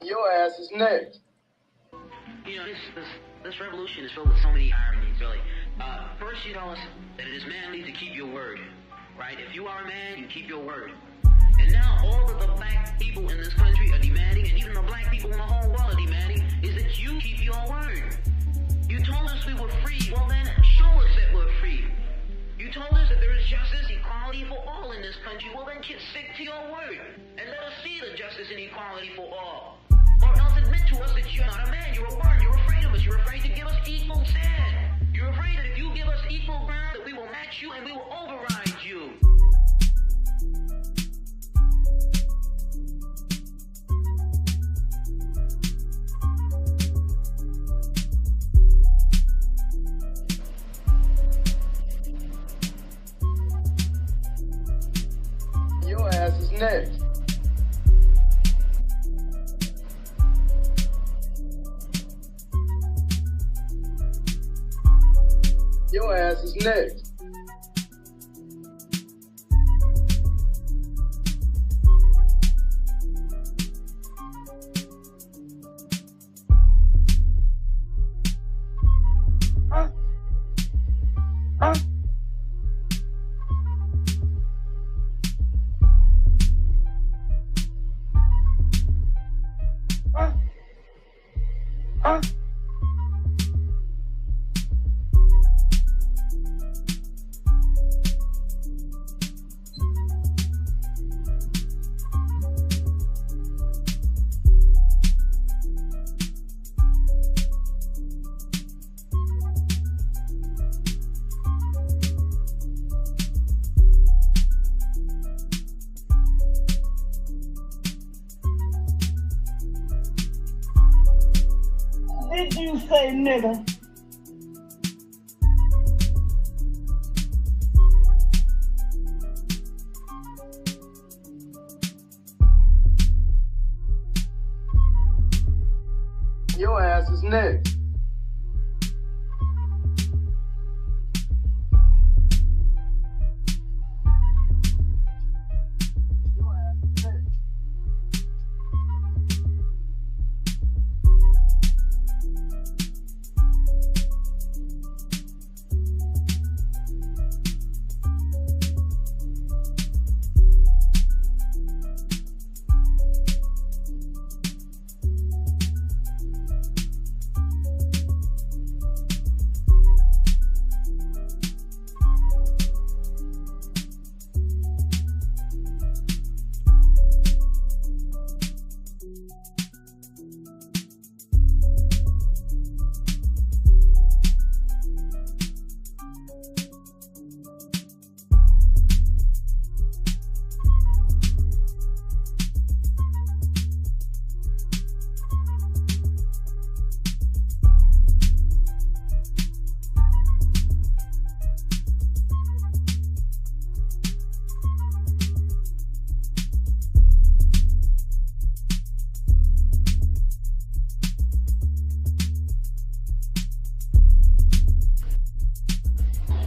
Your ass is next. You know, this revolution is filled with so many ironies, really. First, you tell us that it is manly to keep your word, right? If you are a man, you keep your word. And now all of the black people in this country are demanding, and even the black people in the whole world are demanding, is that you keep your word. You told us we were free. Well, then show us that we're free. You told us that there is justice, equality for all in this country. Well, then stick to your word and let us see the justice and equality for all. Or else admit to us that you're not a man, you're a worm, you're afraid of us, you're afraid to give us equal stand. You're afraid that if you give us equal ground, that we will match you and we will override you. Your ass is next. Your ass is next. Did you say nigga? Your ass is next.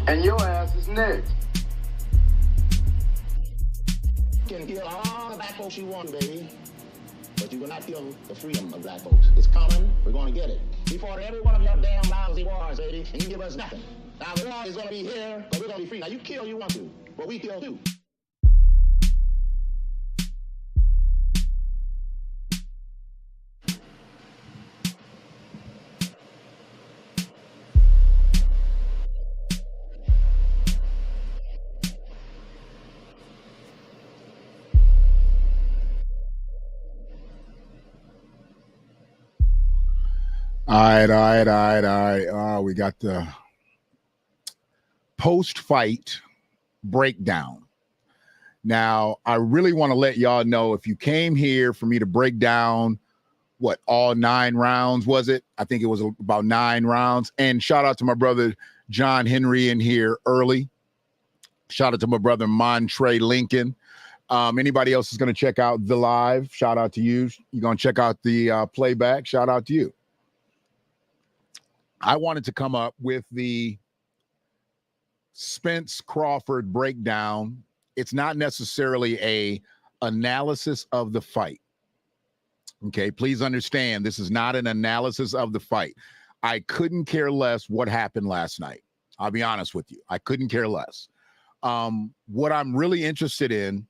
And your ass is next. You can kill all the black folks you want, baby, but you will not kill the freedom of black folks. It's coming. We're going to get it. We fought every one of your damn lousy wars, baby, and you give us nothing. Now the war is going to be here, but we're going to be free. Now you kill you want to, but we kill too. All right. We got the post-fight breakdown. Now, I really want to let y'all know, if you came here for me to break down what, all 9 rounds, was it? I think it was about 9 rounds. And shout out to my brother John Henry in here early. Shout out to my brother Montre Lincoln. Anybody else is going to check out the live, shout out to you. You're going to check out the playback, shout out to you. I wanted to come up with the Spence Crawford breakdown. It's not necessarily a analysis of the fight. Okay, please understand, this is not an analysis of the fight. I couldn't care less what happened last night. I'll be honest with you. I couldn't care less. What I'm really interested in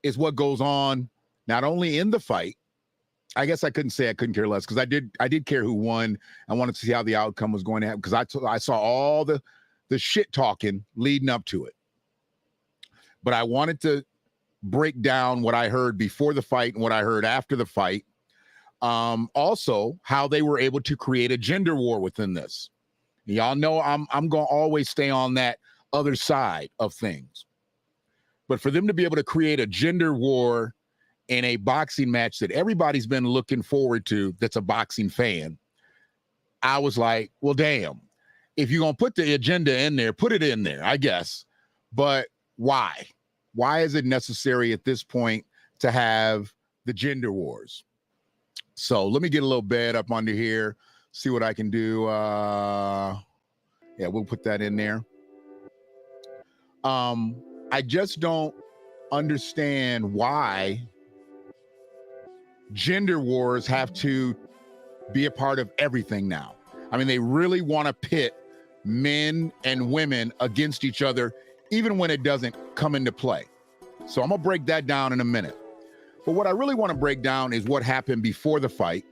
is what goes on not only in the fight. I guess I couldn't say I couldn't care less, because I did care who won. I wanted to see how the outcome was going to happen, because I saw all the shit talking leading up to it. But I wanted to break down what I heard before the fight and what I heard after the fight. Also, how they were able to create a gender war within this. Y'all know I'm going to always stay on that other side of things. But for them to be able to create a gender war in a boxing match that everybody's been looking forward to, that's a boxing fan, I was like, well, damn. If you're going to put the agenda in there, put it in there, I guess. But why? Why is it necessary at this point to have the gender wars? So let me get a little bed up under here, see what I can do. Yeah, we'll put that in there. I just don't understand why gender wars have to be a part of everything now. I mean, they really want to pit men and women against each other, even when it doesn't come into play. So I'm going to break that down in a minute. But what I really want to break down is what happened before the fight.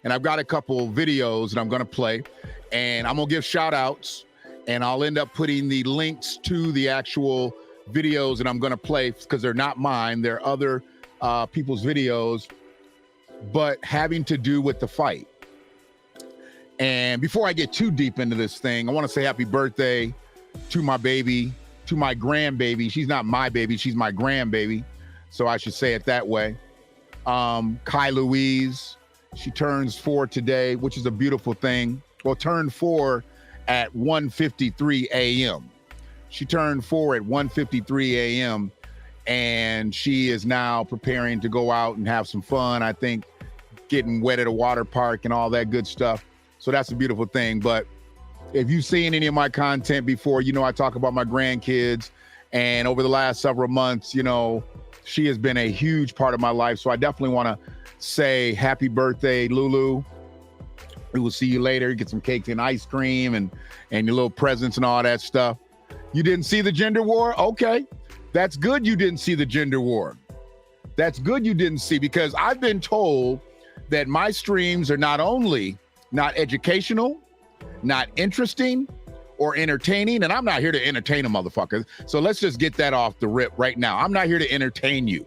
And I've got a couple videos that I'm going to play, and I'm going to give shout outs, and I'll end up putting the links to the actual videos that I'm going to play, because they're not mine. They're other people's videos, but having to do with the fight. And before I get too deep into this thing, I want to say happy birthday to my baby, to my grandbaby. She's not my baby, she's my grandbaby, so I should say it that way. Kai Louise, she turns 4 today, which is a beautiful thing. Well, turned 4 at 1:53 a.m. She turned 4 at 1:53 a.m. and she is now preparing to go out and have some fun. I think getting wet at a water park and all that good stuff. So that's a beautiful thing. But if you've seen any of my content before, you know I talk about my grandkids. And over the last several months, you know, she has been a huge part of my life. So I definitely want to say happy birthday, Lulu. We will see you later. Get some cake and ice cream and your little presents and all that stuff. You didn't see the gender war? Okay. That's good you didn't see the gender war. That's good you didn't see, because I've been told that my streams are not only not educational, not interesting, or entertaining, and I'm not here to entertain a motherfucker. So let's just get that off the rip right now. I'm not here to entertain you,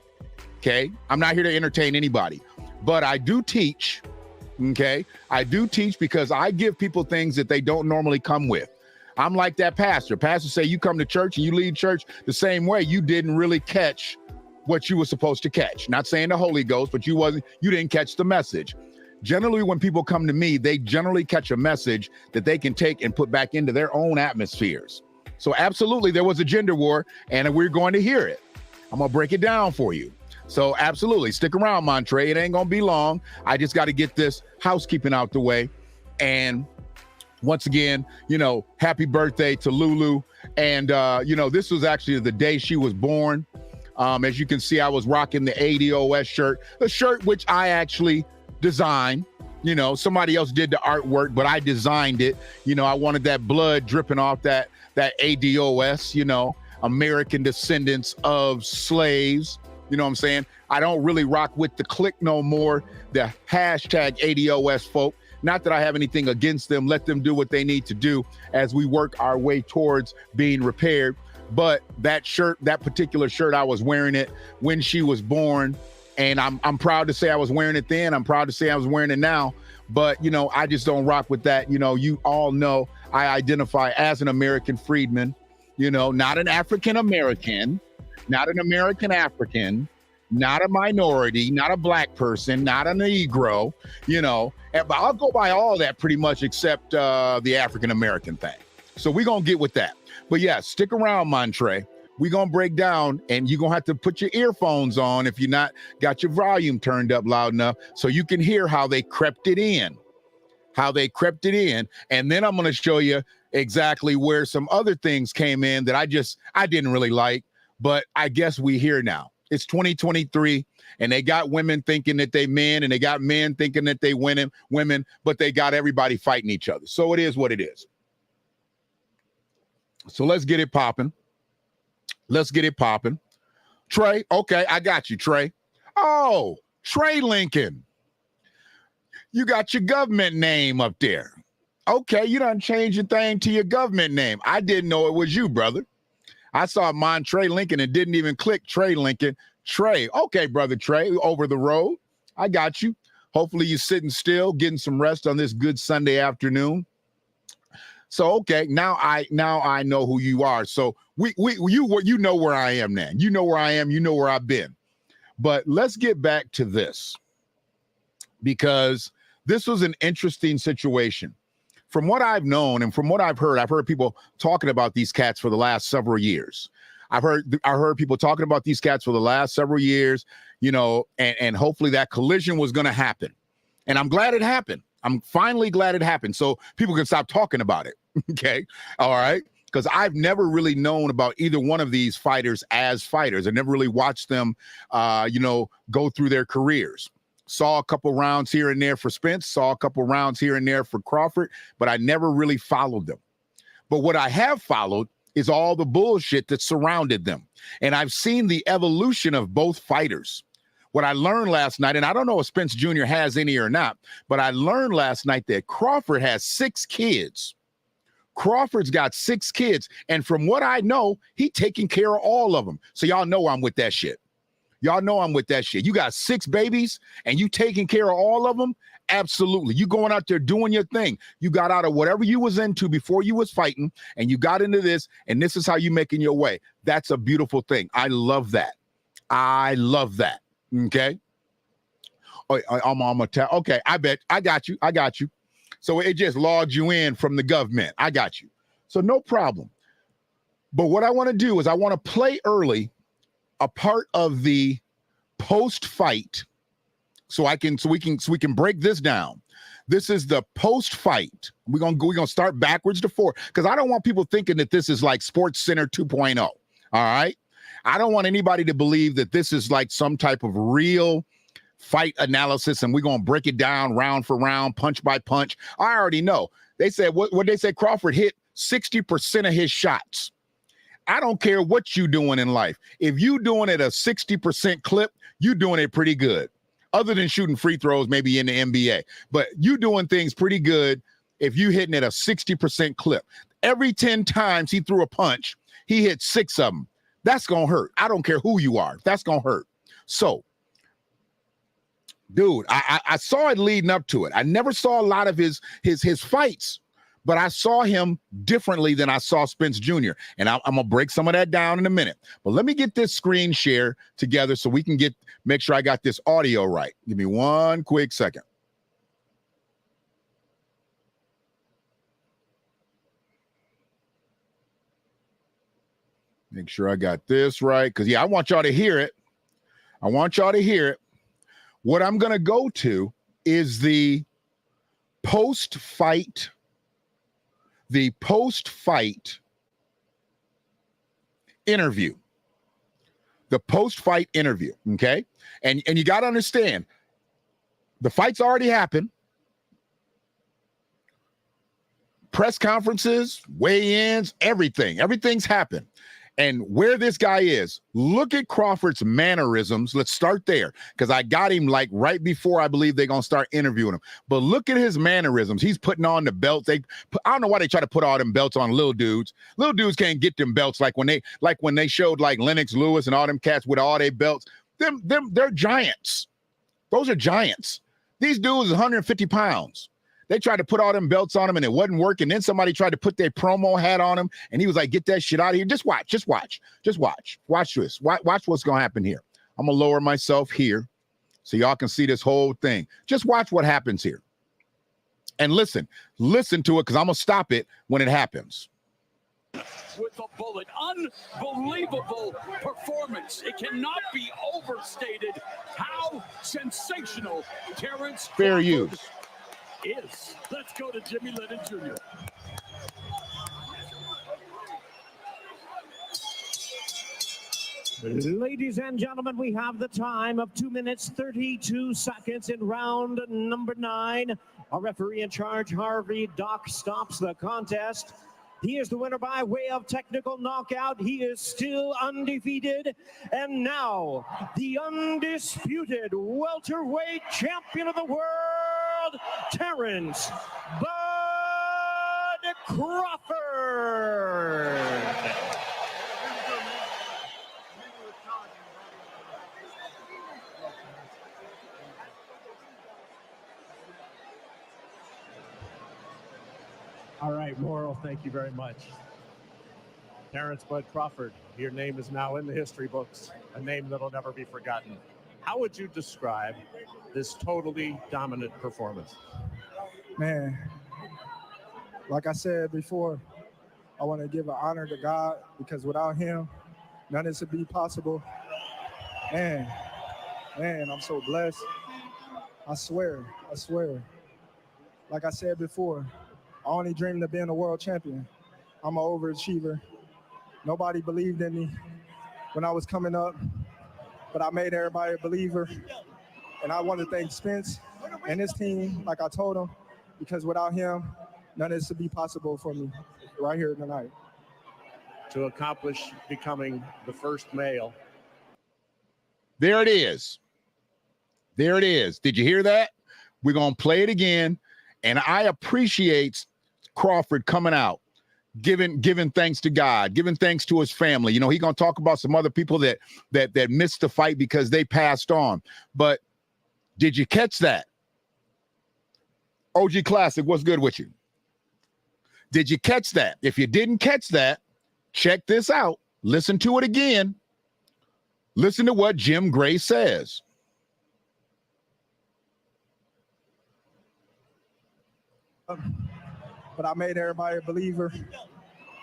okay? I'm not here to entertain anybody, but I do teach, okay? I do teach because I give people things that they don't normally come with. I'm like that pastor. Pastors say you come to church and you leave church the same way. You didn't really catch what you were supposed to catch. Not saying the Holy Ghost, but you didn't catch the message. Generally, when people come to me, they generally catch a message that they can take and put back into their own atmospheres. So absolutely, there was a gender war, and we're going to hear it. I'm going to break it down for you. So absolutely, stick around, Montre. It ain't going to be long. I just got to get this housekeeping out the way. And once again, you know, happy birthday to Lulu. And, you know, this was actually the day she was born. As you can see, I was rocking the ADOS shirt, a shirt which I actually designed. You know, somebody else did the artwork, but I designed it. You know, I wanted that blood dripping off that ADOS, you know, American descendants of slaves. You know what I'm saying? I don't really rock with the click no more, the hashtag ADOS folk. Not that I have anything against them. Let them do what they need to do as we work our way towards being repaired. But that shirt, that particular shirt, I was wearing it when she was born. And I'm proud to say I was wearing it then. I'm proud to say I was wearing it now. But, you know, I just don't rock with that. You know, you all know I identify as an American freedman, you know, not an African American, not an American African, not a minority, not a black person, not a Negro, you know. But I'll go by all that pretty much except the African American thing. So we're going to get with that. But yeah, stick around, Montre. We're going to break down, and you're going to have to put your earphones on if you're not got your volume turned up loud enough so you can hear how they crept it in, And then I'm going to show you exactly where some other things came in that I didn't really like, but I guess we here now. It's 2023, and they got women thinking that they men, and they got men thinking that they women, but they got everybody fighting each other. So it is what it is. So let's get it popping. Let's get it popping. Trey, okay, I got you, Trey. Oh, Trey Lincoln. You got your government name up there. Okay, you done changed your thing to your government name. I didn't know it was you, brother. I saw Trey Lincoln and didn't even click Trey Lincoln. Trey, okay, brother Trey, over the road. I got you. Hopefully you're sitting still, getting some rest on this good Sunday afternoon. So okay, now I know who you are. So you know where I am now. You know where I am. You know where I've been. But let's get back to this, because this was an interesting situation. From what I've known and from what I've heard people talking about these cats for the last several years. I heard people talking about these cats for the last several years, you know, and hopefully that collision was going to happen. And I'm glad it happened. I'm finally glad it happened, so people can stop talking about it. Okay. All right. Because I've never really known about either one of these fighters as fighters. I never really watched them, go through their careers. Saw a couple rounds here and there for Spence, saw a couple rounds here and there for Crawford, but I never really followed them. But what I have followed is all the bullshit that surrounded them. And I've seen the evolution of both fighters. What I learned last night, and I don't know if Spence Jr. has any or not, but I learned last night that Crawford has 6 kids. Crawford's got 6 kids. And from what I know, he taking care of all of them. So y'all know I'm with that shit. Y'all know I'm with that shit. You got 6 babies and you taking care of all of them? Absolutely. You going out there doing your thing. You got out of whatever you was into before you was fighting, and you got into this, and this is how you making your way. That's a beautiful thing. I love that. I love that. Okay. Oh, I'm gonna tell. Okay, I bet. I got you. So it just logged you in from the government. I got you. So no problem. But what I want to do is I want to play early a part of the post-fight so we can break this down. This is the post-fight. We're gonna start backwards to 4, because I don't want people thinking that this is like Sports Center 2.0. All right. I don't want anybody to believe that this is like some type of real fight analysis and we're gonna break it down round for round, punch by punch. I already know. They said what they said, Crawford hit 60% of his shots. I don't care what you doing in life. If you doing it a 60% clip, you doing it pretty good. Other than shooting free throws, maybe in the NBA. But you doing things pretty good if you hitting at a 60% clip. Every 10 times he threw a punch, he hit 6 of them. That's going to hurt. I don't care who you are. That's going to hurt. So, dude, I saw it leading up to it. I never saw a lot of his fights, but I saw him differently than I saw Spence Jr. And I'm going to break some of that down in a minute. But let me get this screen share together so we can make sure I got this audio right. Give me one quick second. Make sure I got this right. Because, yeah, I want y'all to hear it. What I'm going to go to is the post-fight interview. The post-fight interview, okay? And you got to understand, the fight's already happened. Press conferences, weigh-ins, everything's happened. And where this guy is, look at Crawford's mannerisms. Let's start there, because I got him like right before I believe they're going to start interviewing him. But look at his mannerisms. He's putting on the belts. I don't know why they try to put all them belts on little dudes. Little dudes can't get them belts like when they showed like Lennox Lewis and all them cats with all their belts. They're giants. Those are giants. These dudes are 150 pounds. They tried to put all them belts on him and it wasn't working. Then somebody tried to put their promo hat on him and he was like, get that shit out of here. Just watch. Watch this. Watch what's going to happen here. I'm going to lower myself here so y'all can see this whole thing. Just watch what happens here. And listen to it, because I'm going to stop it when it happens. With a bullet. Unbelievable performance. It cannot be overstated how sensational Terrence Fair use is. Let's go to Jimmy Lennon Jr. Ladies and gentlemen, we have the time of 2 minutes, 32 seconds in round number 9. Our referee in charge, Harvey Doc, stops the contest. He is the winner by way of technical knockout. He is still undefeated. And now, the undisputed welterweight champion of the world, Terrence Bud Crawford. All right, Morrill, thank you very much. Terrence Bud Crawford, your name is now in the history books, a name that'll never be forgotten. How would you describe this totally dominant performance? Man, like I said before, I want to give an honor to God, because without him, none of this would be possible. Man, I'm so blessed. I swear. Like I said before, I only dreamed of being a world champion. I'm an overachiever. Nobody believed in me when I was coming up, but I made everybody a believer. And I want to thank Spence and his team, like I told him, because without him, none of this would be possible for me right here tonight. To accomplish becoming the first male. There it is. There it is. Did you hear that? We're going to play it again. And I appreciate Crawford coming out, giving thanks to God, giving thanks to his family. You know, he's going to talk about some other people that missed the fight because they passed on. But did you catch that? OG Classic, what's good with you? Did you catch that? If you didn't catch that, check this out. Listen to it again. Listen to what Jim Gray says. But I made everybody a believer.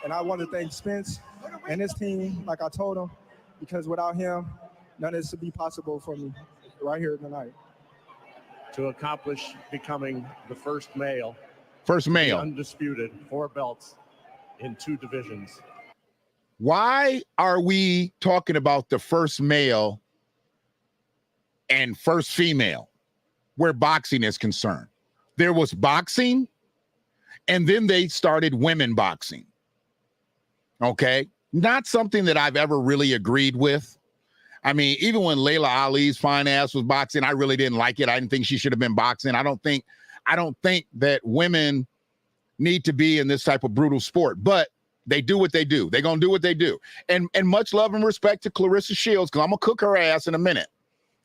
And I want to thank Spence and his team, like I told him, because without him, none of this would be possible for me right here tonight. To accomplish becoming the first male. Undisputed, 4 belts in 2 divisions. Why are we talking about the first male and first female where boxing is concerned? There was boxing, and then they started women boxing. Okay? Not something that I've ever really agreed with. I mean, even when Layla Ali's fine ass was boxing, I really didn't like it. I didn't think she should have been boxing. I don't think that women need to be in this type of brutal sport, but they do what they do. They're going to do what they do. And much love and respect to Clarissa Shields, because I'm going to cook her ass in a minute.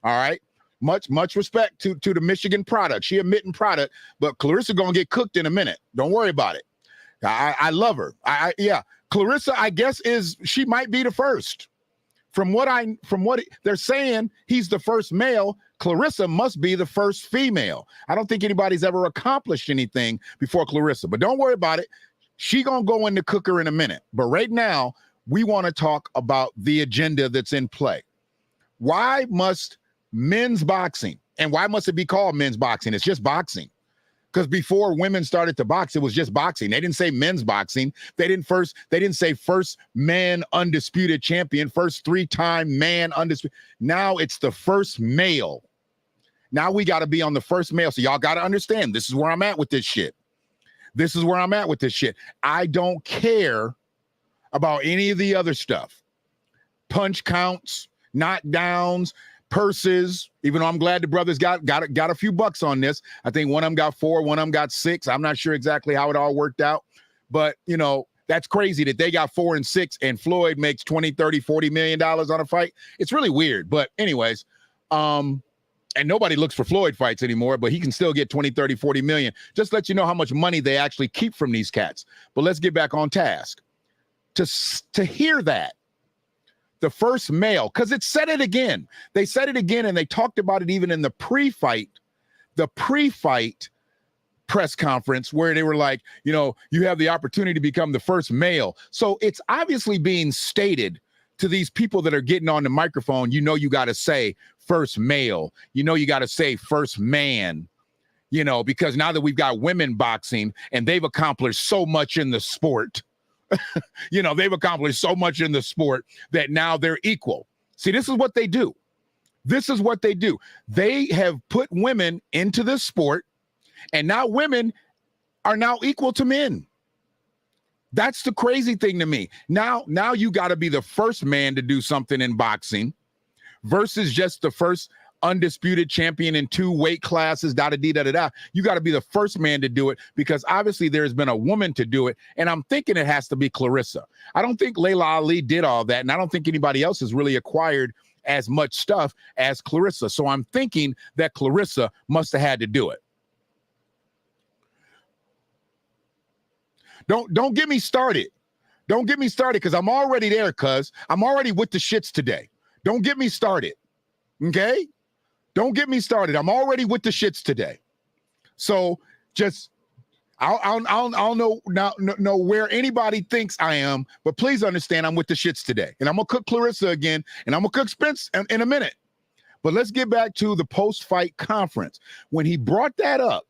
All right? Much respect to the Michigan product. She a mitten product, but Clarissa going to get cooked in a minute. Don't worry about it. I love her. Yeah. Clarissa, I guess, she might be the first. From what they're saying, he's the first male. Clarissa must be the first female. I don't think anybody's ever accomplished anything before Clarissa, but don't worry about it. She gonna go in the cooker in a minute. But right now, we want to talk about the agenda that's in play. Why must men's boxing, and why must it be called men's boxing? It's just boxing. Because before women started to box, it was just boxing. They didn't say men's boxing. They didn't say first man undisputed champion, first 3-time man undisputed. Now it's the first male. Now we got to be on the first male. So y'all got to understand, this is where I'm at with this shit. I don't care about any of the other stuff. Punch counts, knockdowns, purses, even though I'm glad the brothers got a few bucks on this. I think one of them got 4, one of them got 6. I'm not sure exactly how it all worked out, but you know, that's crazy that they got 4 and 6 and Floyd makes 20, 30, 40 million dollars on a fight. It's really weird. But anyways, and nobody looks for Floyd fights anymore, but he can still get 20, 30, 40 million. Just let you know how much money they actually keep from these cats. But let's get back on task. To hear that, the first male, because it said it again. They said it again, and they talked about it even in the pre-fight press conference where they were like, you know, you have the opportunity to become the first male. So it's obviously being stated to these people that are getting on the microphone, you know, you got to say first male, you know, you got to say first man, you know, because now that we've got women boxing and they've accomplished so much in the sport, you know, they've accomplished so much in the sport that now they're equal. See, this is what they do. This is what they do. They have put women into this sport, and now women are now equal to men. That's the crazy thing to me. Now you got to be the first man to do something in boxing versus just the first undisputed champion in 2 weight classes, da-da-dee-da-da-da. You got to be the first man to do it because obviously there's been a woman to do it, and I'm thinking it has to be Clarissa. I don't think Layla Ali did all that, and I don't think anybody else has really acquired as much stuff as Clarissa. So I'm thinking that Clarissa must have had to do it. Don't get me started. Don't get me started because I'm already there, cuz I'm already with the shits today. Don't get me started. Okay? Don't get me started. I'm already with the shits today. So just I'll know where anybody thinks I am, but please understand I'm with the shits today. And I'm gonna cook Clarissa again, and I'm gonna cook Spence in a minute. But let's get back to the post-fight conference. When he brought that up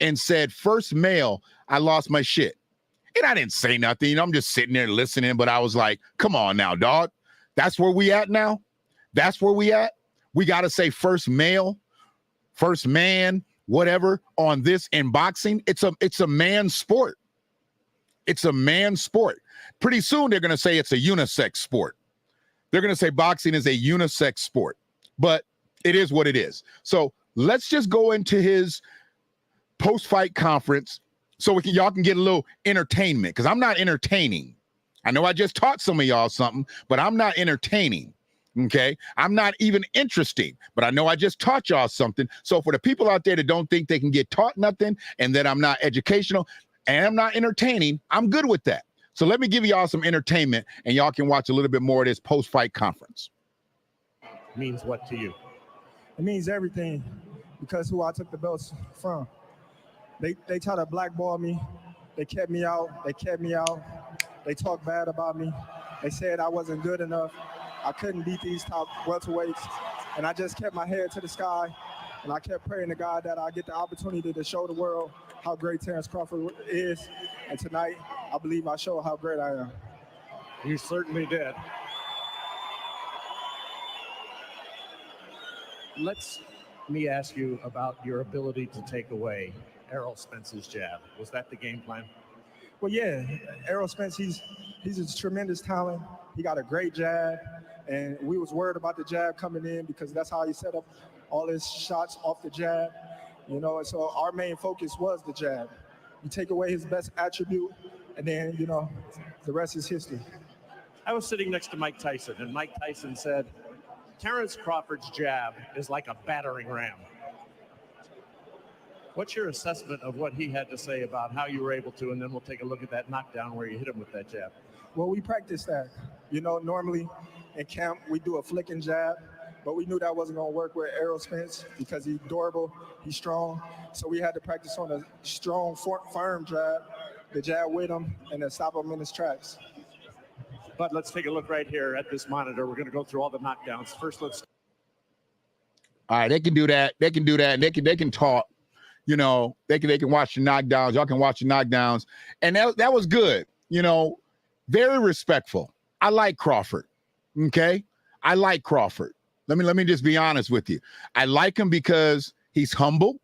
and said, first male, I lost my shit. And I didn't say nothing. You know, I'm just sitting there listening, but I was like, come on now, dog. That's where we at now? That's where we at? We got to say first male, first man, whatever on this in boxing. It's a man's sport. It's a man's sport. Pretty soon they're going to say it's a unisex sport. They're going to say boxing is a unisex sport, but it is what it is. So let's just go into his post-fight conference so y'all can get a little entertainment, because I'm not entertaining. I know I just taught some of y'all something, but I'm not entertaining, okay? I'm not even interesting, but I know I just taught y'all something. So for the people out there that don't think they can get taught nothing and that I'm not educational and I'm not entertaining, I'm good with that. So let me give y'all some entertainment and y'all can watch a little bit more of this post-fight conference. Means what to you? It means everything because who I took the belts from. They tried to blackball me. They kept me out. They talked bad about me. They said I wasn't good enough. I couldn't beat these top welterweights. And I just kept my head to the sky. And I kept praying to God that I get the opportunity to show the world how great Terrence Crawford is. And tonight, I believe I showed how great I am. You certainly did. Let me ask you about your ability to take away Errol Spence's jab. Was that the game plan? Well, yeah, Errol Spence, he's a tremendous talent. He got a great jab, and we was worried about the jab coming in because that's how he set up all his shots off the jab, you know, and so our main focus was the jab. You take away his best attribute, and then, you know, the rest is history. I was sitting next to Mike Tyson, and Mike Tyson said, Terrence Crawford's jab is like a battering ram. What's your assessment of what he had to say about how you were able to, and then we'll take a look at that knockdown where you hit him with that jab. Well, we practiced that. You know, normally in camp, we do a flicking jab, but we knew that wasn't going to work with Errol Spence because he's durable, he's strong. So we had to practice on a strong, firm jab, the jab with him, and then stop him in his tracks. But let's take a look right here at this monitor. We're going to go through all the knockdowns. First, let's. All right, they can do that. They can do that. And they can talk. You know, they can watch the knockdowns. Y'all can watch the knockdowns. And that was good. You know, very respectful. I like Crawford. Okay? I like Crawford. Let me just be honest with you. I like him because he's humble.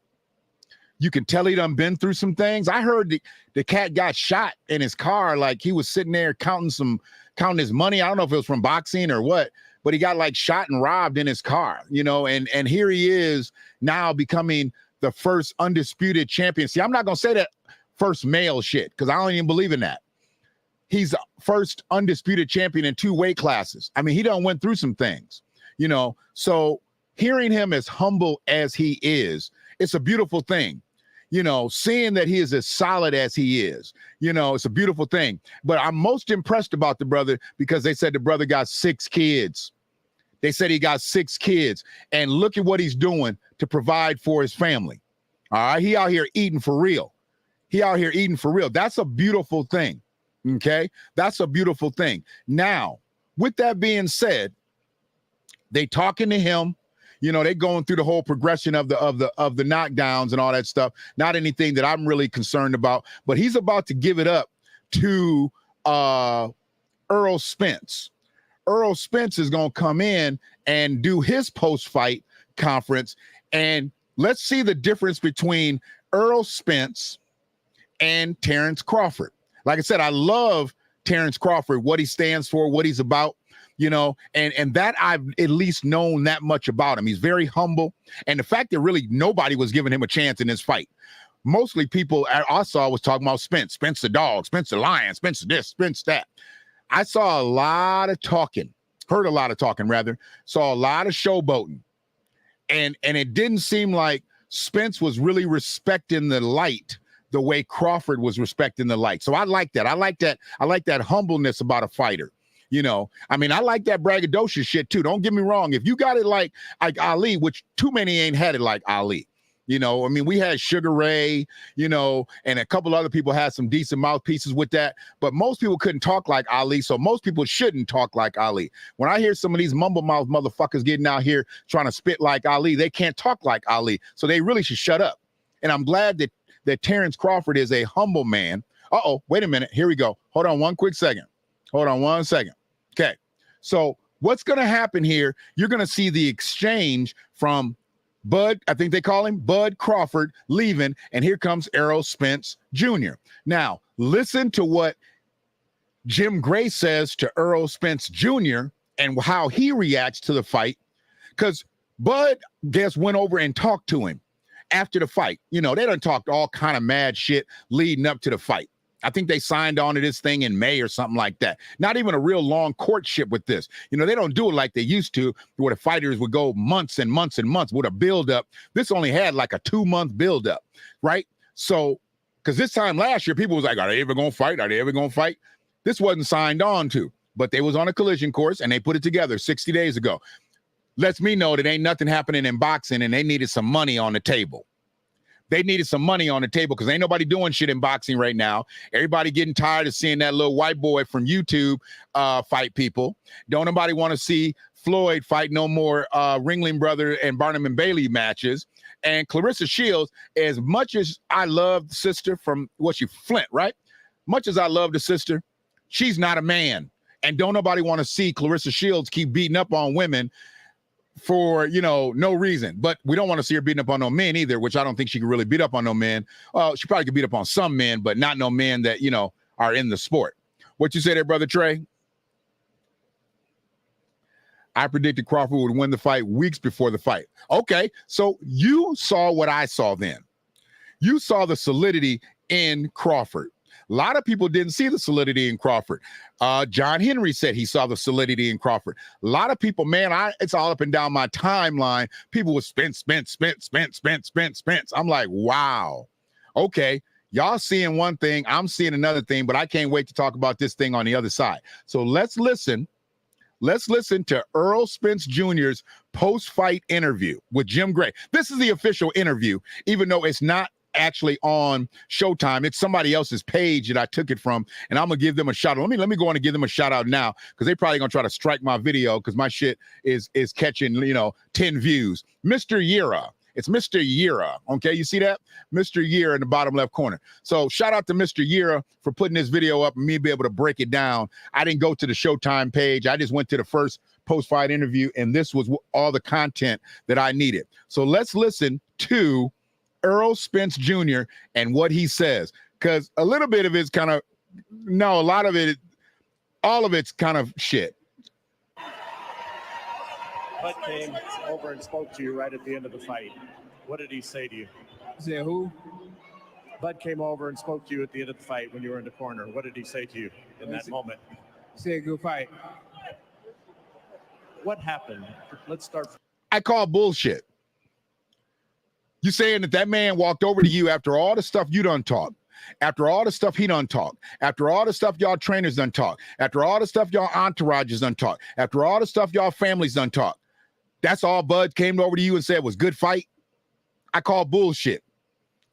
You can tell he done been through some things. I heard the cat got shot in his car. Like he was sitting there counting his money. I don't know if it was from boxing or what, but he got like shot and robbed in his car, you know, and here he is now becoming the first undisputed champion. See, I'm not going to say that first male shit because I don't even believe in that. He's the first undisputed champion in 2 weight classes. I mean, he done went through some things, you know, so hearing him as humble as he is, it's a beautiful thing. You know, seeing that he is as solid as he is, you know, it's a beautiful thing. But I'm most impressed about the brother because they said the brother got 6 kids. They said he got 6 kids. And look at what he's doing to provide for his family. All right. He out here eating for real. That's a beautiful thing. Okay. That's a beautiful thing. Now, with that being said, they talking to him. You know, they going through the whole progression of the knockdowns and all that stuff. Not anything that I'm really concerned about, but he's about to give it up to Errol Spence. Earl Spence is going to come in and do his post-fight conference, and let's see the difference between Earl Spence and Terrence Crawford. Like I said, I love Terrence Crawford, what he stands for, what he's about, you know, and that I've at least known that much about him. He's very humble, and the fact that really nobody was giving him a chance in this fight. Mostly people I saw was talking about Spence the dog, Spence the lion, Spence this, Spence that. I saw a lot of talking, heard a lot of talking rather, saw a lot of showboating. And it didn't seem like Spence was really respecting the light the way Crawford was respecting the light. So I like that. I like that humbleness about a fighter. You know, I mean, I like that braggadocious shit too. Don't get me wrong. If you got it like Ali, which too many ain't had it like Ali. You know, I mean, we had Sugar Ray, you know, and a couple other people had some decent mouthpieces with that. But most people couldn't talk like Ali, so most people shouldn't talk like Ali. When I hear some of these mumble mouth motherfuckers getting out here trying to spit like Ali, they can't talk like Ali, so they really should shut up. And I'm glad that Terrence Crawford is a humble man. Uh-oh, wait a minute. Here we go. Hold on one quick second. Hold on one second. Okay, so what's going to happen here, you're going to see the exchange from Bud, I think they call him Bud Crawford, leaving, and here comes Errol Spence Jr. Now, listen to what Jim Gray says to Errol Spence Jr. and how he reacts to the fight, because Bud, went over and talked to him after the fight. You know, they done talked all kind of mad shit leading up to the fight. I think they signed on to this thing in May or something like that. Not even a real long courtship with this. You know, they don't do it like they used to, where the fighters would go months and months and months with a build-up. This only had like a 2-month build-up, right? So, because this time last year, people was like, are they ever going to fight? Are they ever going to fight? This wasn't signed on to, but they was on a collision course, and they put it together 60 days ago. Lets me know that ain't nothing happening in boxing, and they needed some money on the table. They needed some money on the table because ain't nobody doing shit in boxing right now. Everybody getting tired of seeing that little white boy from YouTube fight people. Don't nobody want to see Floyd fight no more Ringling Brother and Barnum and Bailey matches. And Clarissa Shields, as much as I love the sister from, Flint, right? Much as I love the sister, she's not a man. And don't nobody want to see Clarissa Shields keep beating up on women for, you know, no reason. But we don't want to see her beating up on no men either, which I don't think she could really beat up on no men. She probably could beat up on some men, but not no men that, you know, are in the sport. What you say there, Brother Trey? I predicted Crawford would win the fight weeks before the fight. Okay, so you saw what I saw then. You saw the solidity in Crawford. A lot of people didn't see the solidity in Crawford. John Henry said he saw the solidity in Crawford. A lot of people, man, it's all up and down my timeline. People with Spence. I'm like, wow. Okay, y'all seeing one thing, I'm seeing another thing, but I can't wait to talk about this thing on the other side. So let's listen. Let's listen to Earl Spence Jr.'s post-fight interview with Jim Gray. This is the official interview, even though it's not actually on Showtime. It's somebody else's page that I took it from, and I'm gonna give them a shout out. Let me go on and give them a shout out now, because they probably gonna try to strike my video because my shit is catching, you know, 10 views. Mr. Yira. It's Mr. Yira. Okay, you see that? Mr. Yira in the bottom left corner. So shout out to Mr. Yira for putting this video up and me be able to break it down. I didn't go to the Showtime page. I just went to the first post-fight interview, and this was all the content that I needed. So let's listen to Earl Spence Jr. and what he says, because a little bit of it's kind of, no, a lot of it, all of it's kind of shit. Bud came over and spoke to you right at the end of the fight. What did he say to you? Say who? Bud came over and spoke to you at the end of the fight when you were in the corner. What did he say to you in that moment? Say good fight. What happened? Let's start. I call bullshit. You saying that man walked over to you after all the stuff you done talk, after all the stuff he done talk, after all the stuff y'all trainers done talk, after all the stuff y'all entourages done talk, after all the stuff y'all families done talk. That's all Bud came over to you and said was good fight. I call bullshit.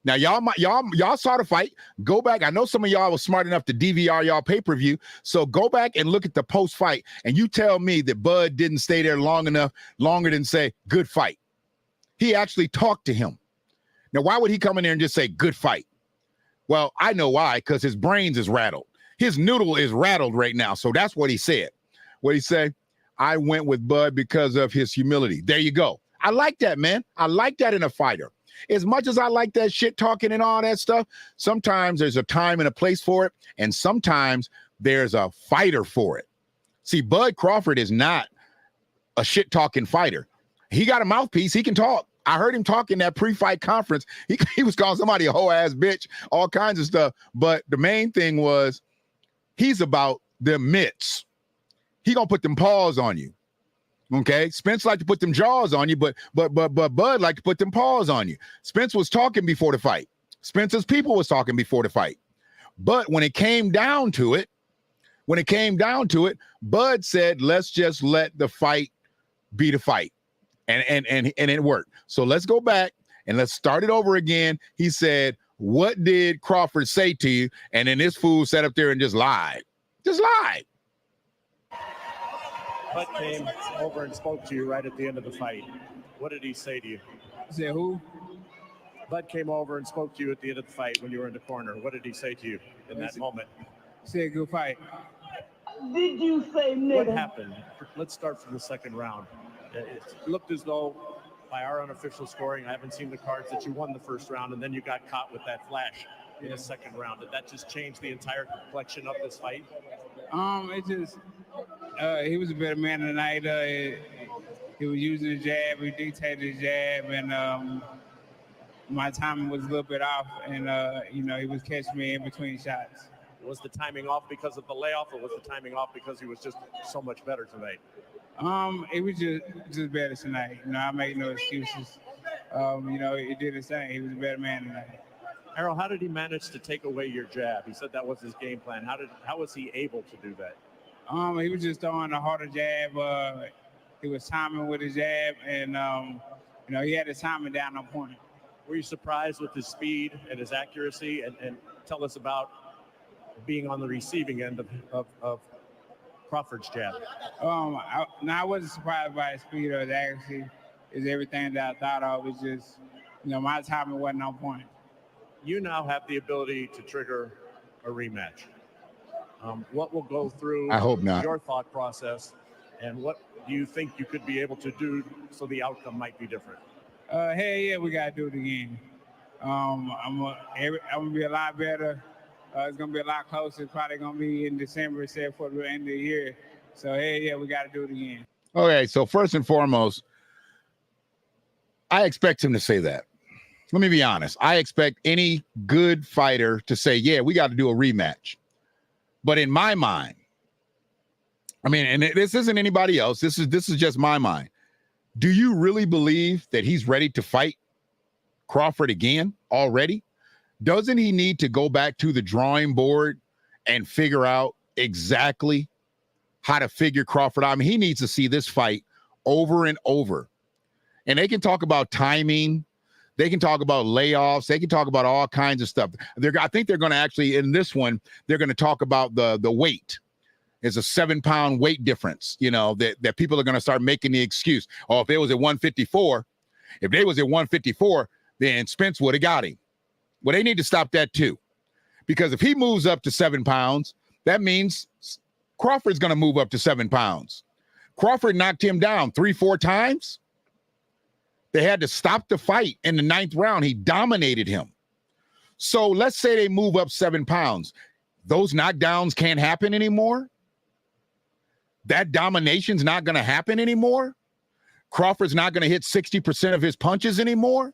Now y'all saw the fight. Go back. I know some of y'all was smart enough to DVR y'all pay-per-view. So go back and look at the post-fight, and you tell me that Bud didn't stay there longer than say good fight. He actually talked to him. Now, why would he come in there and just say, good fight? Well, I know why, because his brains is rattled. His noodle is rattled right now, so that's what he said. What he say? I went with Bud because of his humility. There you go. I like that, man. I like that in a fighter. As much as I like that shit talking and all that stuff, sometimes there's a time and a place for it, and sometimes there's a fighter for it. See, Bud Crawford is not a shit talking fighter. He got a mouthpiece. He can talk. I heard him talk in that pre-fight conference. He was calling somebody a whole ass bitch, all kinds of stuff. But the main thing was he's about the mitts. He gonna put them paws on you. Okay, Spence like to put them jaws on you, but Bud like to put them paws on you. Spence was talking before the fight. Spence's people was talking before the fight. But when it came down to it, Bud said, let's just let the fight be the fight. And it worked. So let's go back and let's start it over again. He said, what did Crawford say to you? And then this fool sat up there and just lied. Just lied. Bud came over and spoke to you right at the end of the fight. What did he say to you? Say who? Bud came over and spoke to you at the end of the fight when you were in the corner. What did he say to you in that moment? Say good fight. Did you say What nigga? happened? Let's start from the second round. It looked as though, by our unofficial scoring, I haven't seen the cards, that you won the first round and then you got caught with that flash in the second round. Did that just change the entire complexion of this fight? It just he was a better man tonight. He was using the jab, he dictated the jab, and my timing was a little bit off, and he was catching me in between shots. Was the timing off because of the layoff, or was the timing off because he was just so much better tonight? It was just better tonight. I make no excuses. He did his thing. He was a better man tonight. Errol, how did he manage to take away your jab? He said that was his game plan. How was he able to do that? He was just throwing a harder jab. He was timing with his jab, and he had his timing down on point. Were you surprised with his speed and his accuracy? And tell us about being on the receiving end of Crawford's jab. I wasn't surprised by his speed or his accuracy. It's everything that I thought of. It's just, my timing wasn't on point. You now have the ability to trigger a rematch. What will go through I hope not. Your thought process, and what do you think you could be able to do so the outcome might be different? Hell yeah, we gotta do it again. I'm gonna be a lot better. It's gonna be a lot closer. It's probably gonna be in December, except for the end of the year. So hey, yeah, we gotta do it again. Okay, so first and foremost, I expect him to say that. Let me be honest. I expect any good fighter to say, yeah, we got to do a rematch. But in my mind, and this isn't anybody else. This is just my mind. Do you really believe that he's ready to fight Crawford again already? Doesn't he need to go back to the drawing board and figure out exactly how to figure Crawford out? He needs to see this fight over and over. And they can talk about timing. They can talk about layoffs. They can talk about all kinds of stuff. I think they're going to actually, in this one, they're going to talk about the weight. It's a 7-pound weight difference, that people are going to start making the excuse. Oh, if they was at 154, then Spence would have got him. Well, they need to stop that too. Because if he moves up to 7 pounds, that means Crawford's going to move up to 7 pounds. Crawford knocked him down 3-4 times. They had to stop the fight in the 9th round. He dominated him. So let's say they move up 7 pounds. Those knockdowns can't happen anymore. That domination's not going to happen anymore. Crawford's not going to hit 60% of his punches anymore.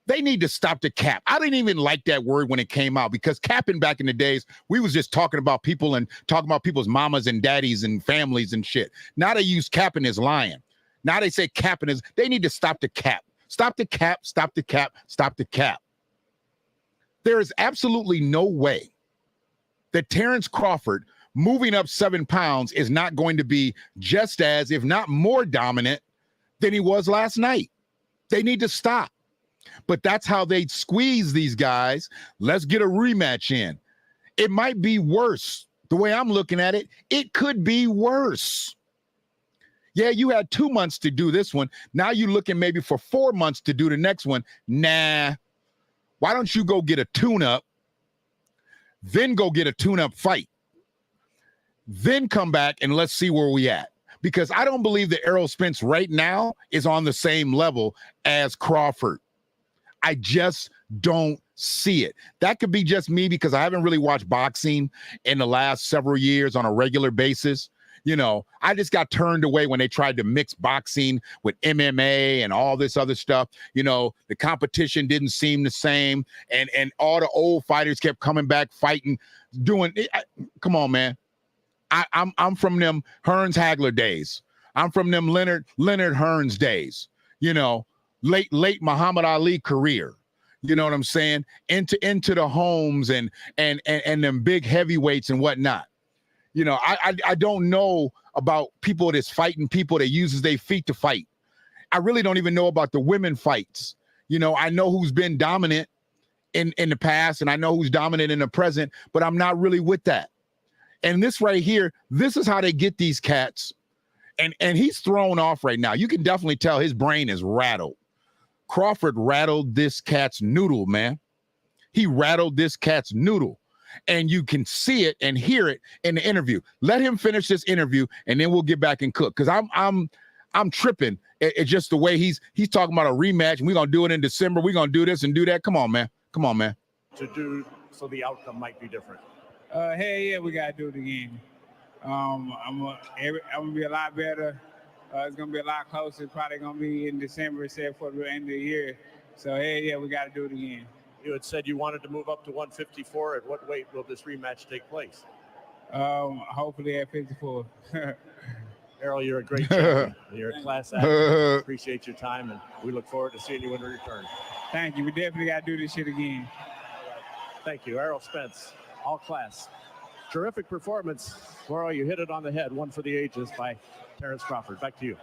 They need to stop the cap. I didn't even like that word when it came out, because capping back in the days, we was just talking about people and talking about people's mamas and daddies and families and shit. Now they use capping as lying. Now they say capping is, they need to stop the cap. Stop the cap, stop the cap, stop the cap. There is absolutely no way that Terrence Crawford moving up 7 pounds is not going to be just as, if not more dominant than he was last night. They need to stop. But that's how they squeeze these guys. Let's get a rematch in. It might be worse. The way I'm looking at it, it could be worse. Yeah, you had 2 months to do this one. Now you're looking maybe for 4 months to do the next one. Nah. Why don't you go get a tune-up, then go get a tune-up fight, then come back and let's see where we at. because I don't believe that Errol Spence right now is on the same level as Crawford. I just don't see it. That could be just me because I haven't really watched boxing in the last several years on a regular basis. You know, I just got turned away when they tried to mix boxing with MMA and all this other stuff. You know, the competition didn't seem the same, and all the old fighters kept coming back fighting, doing. Come on, man. I'm from them Hearns Hagler days. I'm from them Leonard Hearns days. You know, late Muhammad Ali career. You know what I'm saying? Into the homes and them big heavyweights and whatnot. You know, I don't know about people that's fighting people that uses their feet to fight. I really don't even know about the women fights. You know, I know who's been dominant in the past, and I know who's dominant in the present, but I'm not really with that. And this right here, this is how they get these cats. And he's thrown off right now. You can definitely tell his brain is rattled. Crawford rattled this cat's noodle, man. He rattled this cat's noodle. And you can see it and hear it in the interview. Let him finish this interview, and then we'll get back and cook. Because I'm tripping. It's just the way he's talking about a rematch, and we're gonna do it in December. We're gonna do this and do that. Come on, man. Come on, man. To do so the outcome might be different. Hey, yeah, we gotta do it again. I'm gonna be a lot better. It's gonna be a lot closer. It's probably gonna be in December, except for the end of the year. So hey, yeah, we gotta do it again. You had said you wanted to move up to 154. At what weight will this rematch take place? Hopefully at 54. Errol, you're a great champion. You're a class act. Appreciate your time, and we look forward to seeing you in return. Thank you. We definitely got to do this shit again. Thank you. Errol Spence, all class. Terrific performance. Laurel, you hit it on the head. One for the ages by Terrence Crawford. Back to you.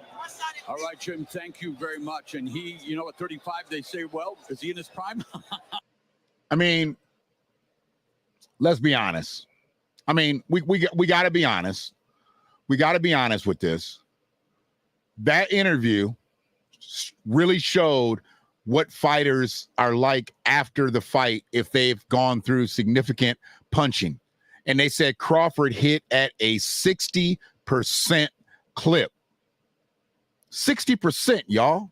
All right, Jim, thank you very much. And he, you know, at 35, they say, well, is he in his prime? I mean, let's be honest. I mean, we got to be honest. We got to be honest with this. That interview really showed what fighters are like after the fight if they've gone through significant punching. And they said Crawford hit at a 60% clip. 60%, y'all.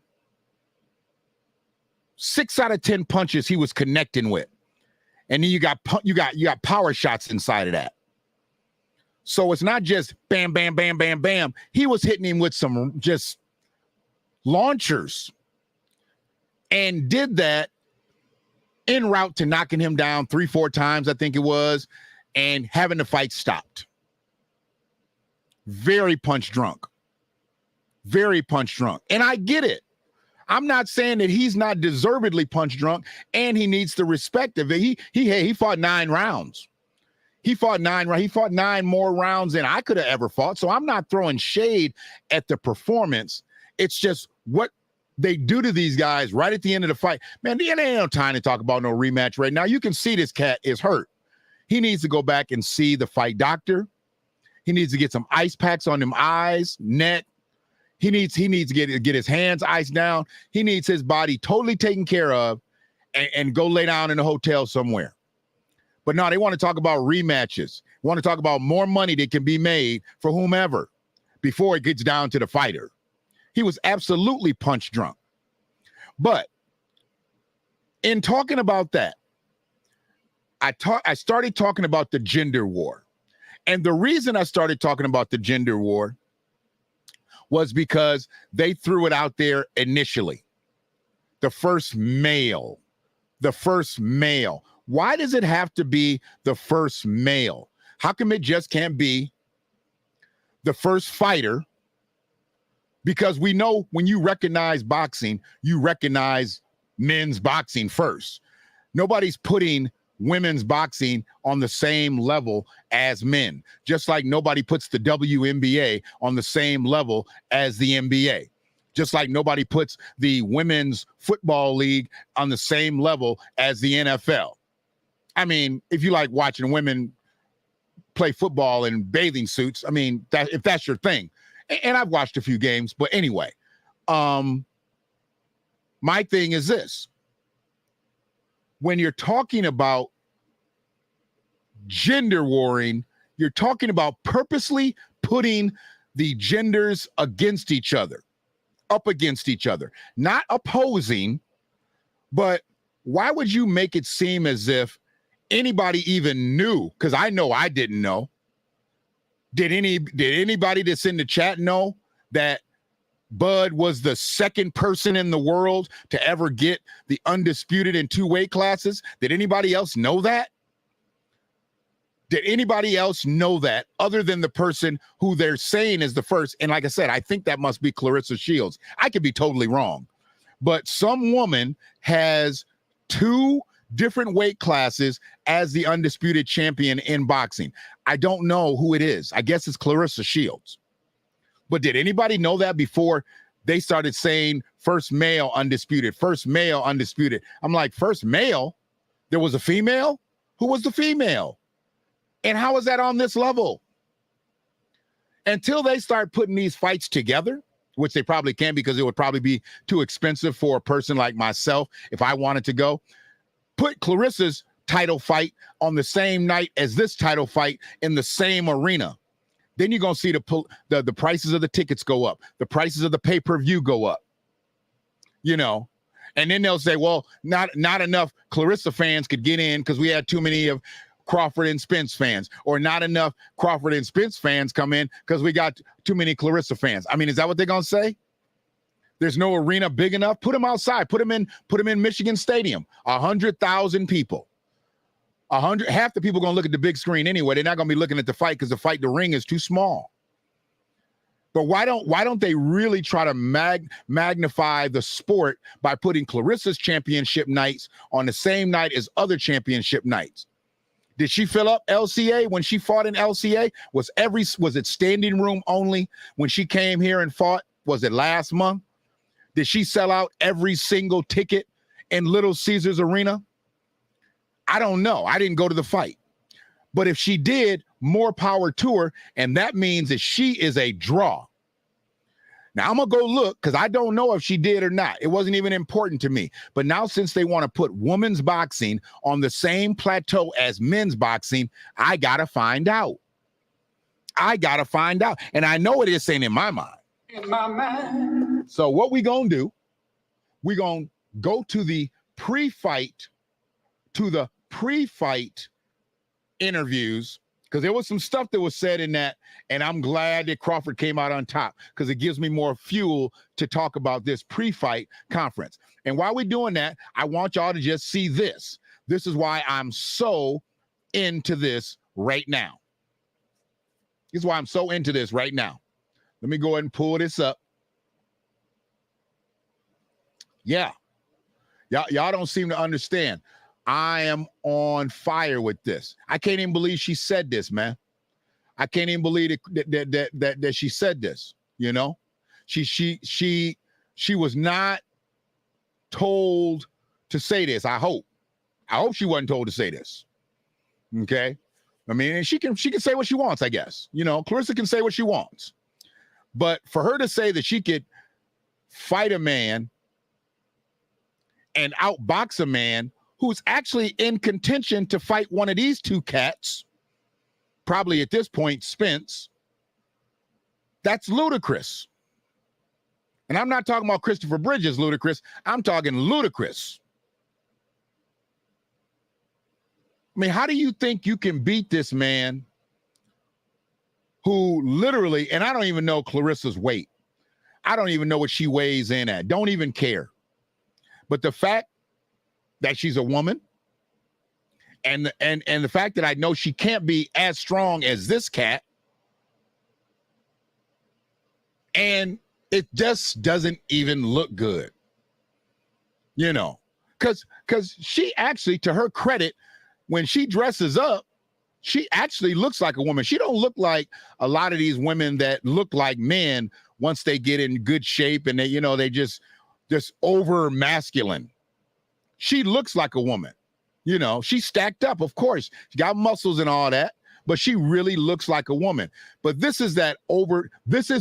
6 out of 10 punches he was connecting with. And then you got power shots inside of that. So it's not just bam, bam, bam, bam, bam. He was hitting him with some just launchers and did that en route to knocking him down 3-4 times, I think it was, and having the fight stopped. Very punch drunk. Very punch drunk. And I get it. I'm not saying that he's not deservedly punch drunk and he needs the respect of it. He fought 9 rounds. He fought 9 more rounds than I could have ever fought. So I'm not throwing shade at the performance. It's just what they do to these guys right at the end of the fight. Man, there ain't no time to talk about no rematch right now. You can see this cat is hurt. He needs to go back and see the fight doctor. He needs to get some ice packs on them eyes, neck. He needs to get his hands iced down. He needs his body totally taken care of and go lay down in a hotel somewhere. But no, they want to talk about rematches. Want to talk about more money that can be made for whomever before it gets down to the fighter. He was absolutely punch drunk. But in talking about that, I started talking about the gender war. And the reason I started talking about the gender war was because they threw it out there initially. The first male. Why does it have to be the first male? How come it just can't be the first fighter? Because we know when you recognize boxing, you recognize men's boxing first. Nobody's putting women's boxing on the same level as men, just like nobody puts the WNBA on the same level as the NBA, just like nobody puts the women's football league on the same level as the NFL. I mean, if you like watching women play football in bathing suits, I mean, if that's your thing, and I've watched a few games, but anyway, my thing is this. When you're talking about gender warring, you're talking about purposely putting the genders against each other, up against each other, not opposing, but why would you make it seem as if anybody even knew? Because I know I didn't know. Did anybody that's in the chat know that Bud was the second person in the world to ever get the undisputed in 2 weight classes? Did anybody else know that? Did anybody else know that other than the person who they're saying is the first? And like I said, I think that must be Clarissa Shields. I could be totally wrong. But some woman has 2 different weight classes as the undisputed champion in boxing. I don't know who it is. I guess it's Clarissa Shields. But did anybody know that before they started saying first male undisputed, first male undisputed? I'm like, first male? There was a female? Who was the female? And how is that on this level? Until they start putting these fights together, which they probably can because it would probably be too expensive for a person like myself if I wanted to go, put Clarissa's title fight on the same night as this title fight in the same arena. Then you're going to see the prices of the tickets go up. The prices of the pay-per-view go up. You know, and then they'll say, well, not enough Clarissa fans could get in because we had too many of Crawford and Spence fans, or not enough Crawford and Spence fans come in because we got too many Clarissa fans. I mean, is that what they're going to say? There's no arena big enough. Put them outside. Put them in Michigan Stadium. 100,000 people. Half the people are going to look at the big screen anyway. They're not going to be looking at the fight because the ring is too small. But why don't they really try to magnify the sport by putting Clarissa's championship nights on the same night as other championship nights? Did she fill up LCA when she fought in LCA? Was it standing room only when she came here and fought? Was it last month? Did she sell out every single ticket in Little Caesars Arena? I don't know. I didn't go to the fight. But if she did, more power to her, and that means that she is a draw. Now, I'm going to go look because I don't know if she did or not. It wasn't even important to me. But now since they want to put women's boxing on the same plateau as men's boxing, I got to find out. And I know it is saying in my mind. In my mind. So what we going to do, we going to go to the pre-fight interviews, because there was some stuff that was said in that, and I'm glad that Crawford came out on top because it gives me more fuel to talk about this pre-fight conference. And while we're doing that, I want y'all to just see this. This is why I'm so into this right now. This is why I'm so into this right now. Let me go ahead and pull this up. Yeah. Y'all don't seem to understand. I am on fire with this. I can't even believe she said this, man. I can't even believe that she said this, you know? She was not told to say this, I hope. I hope she wasn't told to say this. Okay? I mean, and she can say what she wants, I guess. You know, Clarissa can say what she wants. But for her to say that she could fight a man and outbox a man who's actually in contention to fight one of these 2 cats, probably at this point, Spence, that's ludicrous. And I'm not talking about Christopher Bridges ludicrous. I'm talking ludicrous. I mean, how do you think you can beat this man who literally, and I don't even know Clarissa's weight. I don't even know what she weighs in at. Don't even care. But the fact that she's a woman, and the fact that I know she can't be as strong as this cat, and it just doesn't even look good, you know, because she actually, to her credit, when she dresses up, she actually looks like a woman. She don't look like a lot of these women that look like men once they get in good shape and they, you know, they just over masculine. She looks like a woman. You know, she's stacked up, of course. She got muscles and all that, but she really looks like a woman. But this is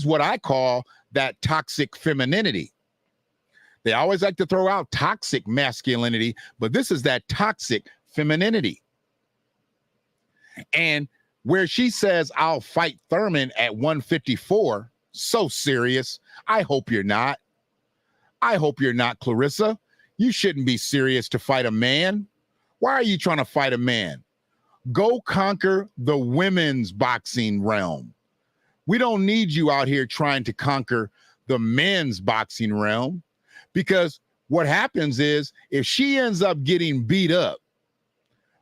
what I call that toxic femininity. They always like to throw out toxic masculinity, but this is that toxic femininity. And where she says, I'll fight Thurman at 154. So serious. I hope you're not. I hope you're not, Clarissa. You shouldn't be serious to fight a man. Why are you trying to fight a man? Go conquer the women's boxing realm. We don't need you out here trying to conquer the men's boxing realm, because what happens is if she ends up getting beat up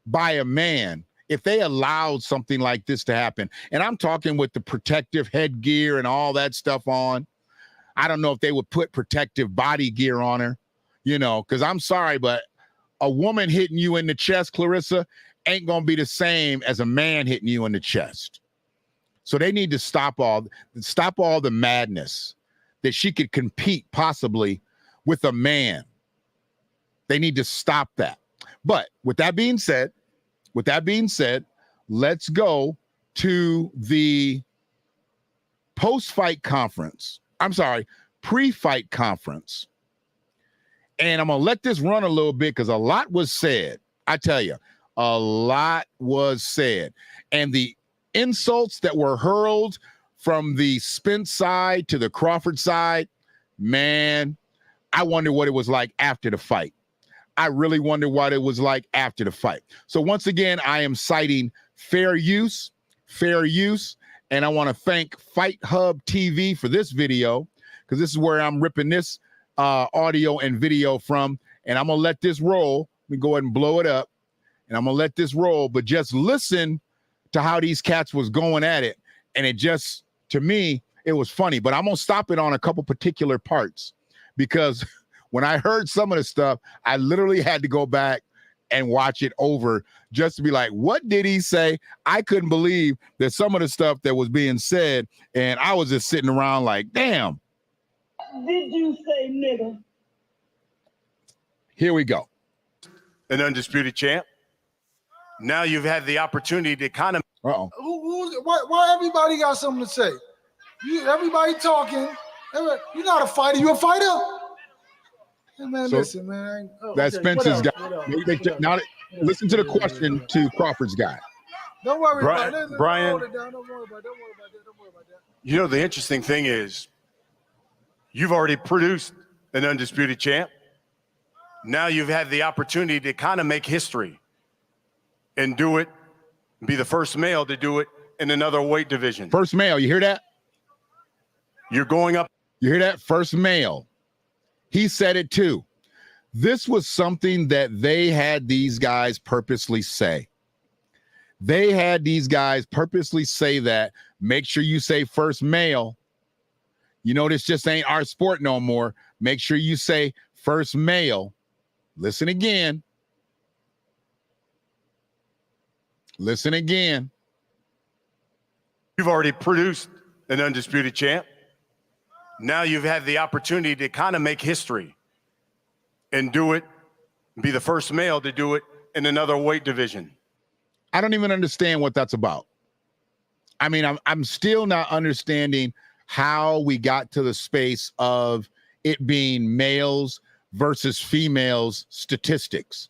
by a man, if they allowed something like this to happen, and I'm talking with the protective headgear and all that stuff on, I don't know if they would put protective body gear on her, because I'm sorry, but a woman hitting you in the chest, Clarissa, ain't going to be the same as a man hitting you in the chest. So they need to stop all the madness that she could compete possibly with a man. They need to stop that. But with that being said, let's go to the pre-fight conference. And I'm going to let this run a little bit because a lot was said. I tell you, a lot was said. And the insults that were hurled from the Spence side to the Crawford side, man, I wonder what it was like after the fight. I really wonder what it was like after the fight. So once again, I am citing fair use, and I want to thank Fight Hub TV for this video, because this is where I'm ripping this audio and video from, and I'm going to let this roll. Let me go ahead and blow it up, and I'm going to let this roll, but just listen to how these cats was going at it, and it just, to me, it was funny, but I'm going to stop it on a couple particular parts, because when I heard some of the stuff, I literally had to go back and watch it over just to be like, what did he say? I couldn't believe that some of the stuff that was being said, and I was just sitting around like, damn. Did you say nigga? Here we go. An undisputed champ. Now you've had the opportunity to kind of. Uh-oh. Why everybody got something to say? Everybody talking. You're not a fighter. You a fighter? Hey, man, So, listen, man. That's Okay. Spence's guy. Now, listen to the question to Crawford's guy. Don't worry Brian, about it. Brian, Don't worry about that. you know, the interesting thing is you've already produced an undisputed champ. Now you've had the opportunity to kind of make history and do it, be the first male to do it in another weight division. First male, you hear that? You're going up. You hear that? First male. He said it too. This was something that they had these guys purposely say. They had these guys purposely say that. Make sure you say first male. You know, this just ain't our sport no more. Make sure you say first male. Listen again. Listen again. You've already produced an undisputed champ. Now you've had the opportunity to kind of make history and do it, be the first male to do it in another weight division. I don't even understand what that's about. I mean, I'm still not understanding how we got to the space of it being males versus females statistics.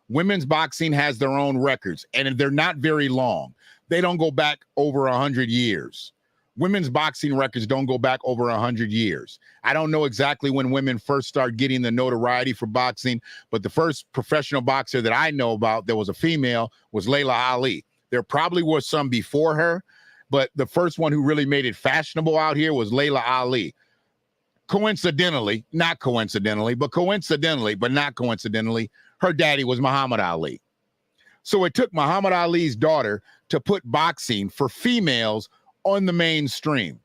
Women's boxing has their own records, and they're not very long. They don't go back over 100 years. Women's boxing records don't go back over 100 years. I don't know exactly when women first started getting the notoriety for boxing, but the first professional boxer that I know about that was a female was Layla Ali. There probably was some before her, but the first one who really made it fashionable out here was Layla Ali. Coincidentally, not coincidentally, but coincidentally, but not coincidentally, her daddy was Muhammad Ali. So it took Muhammad Ali's daughter to put boxing for females on the mainstream.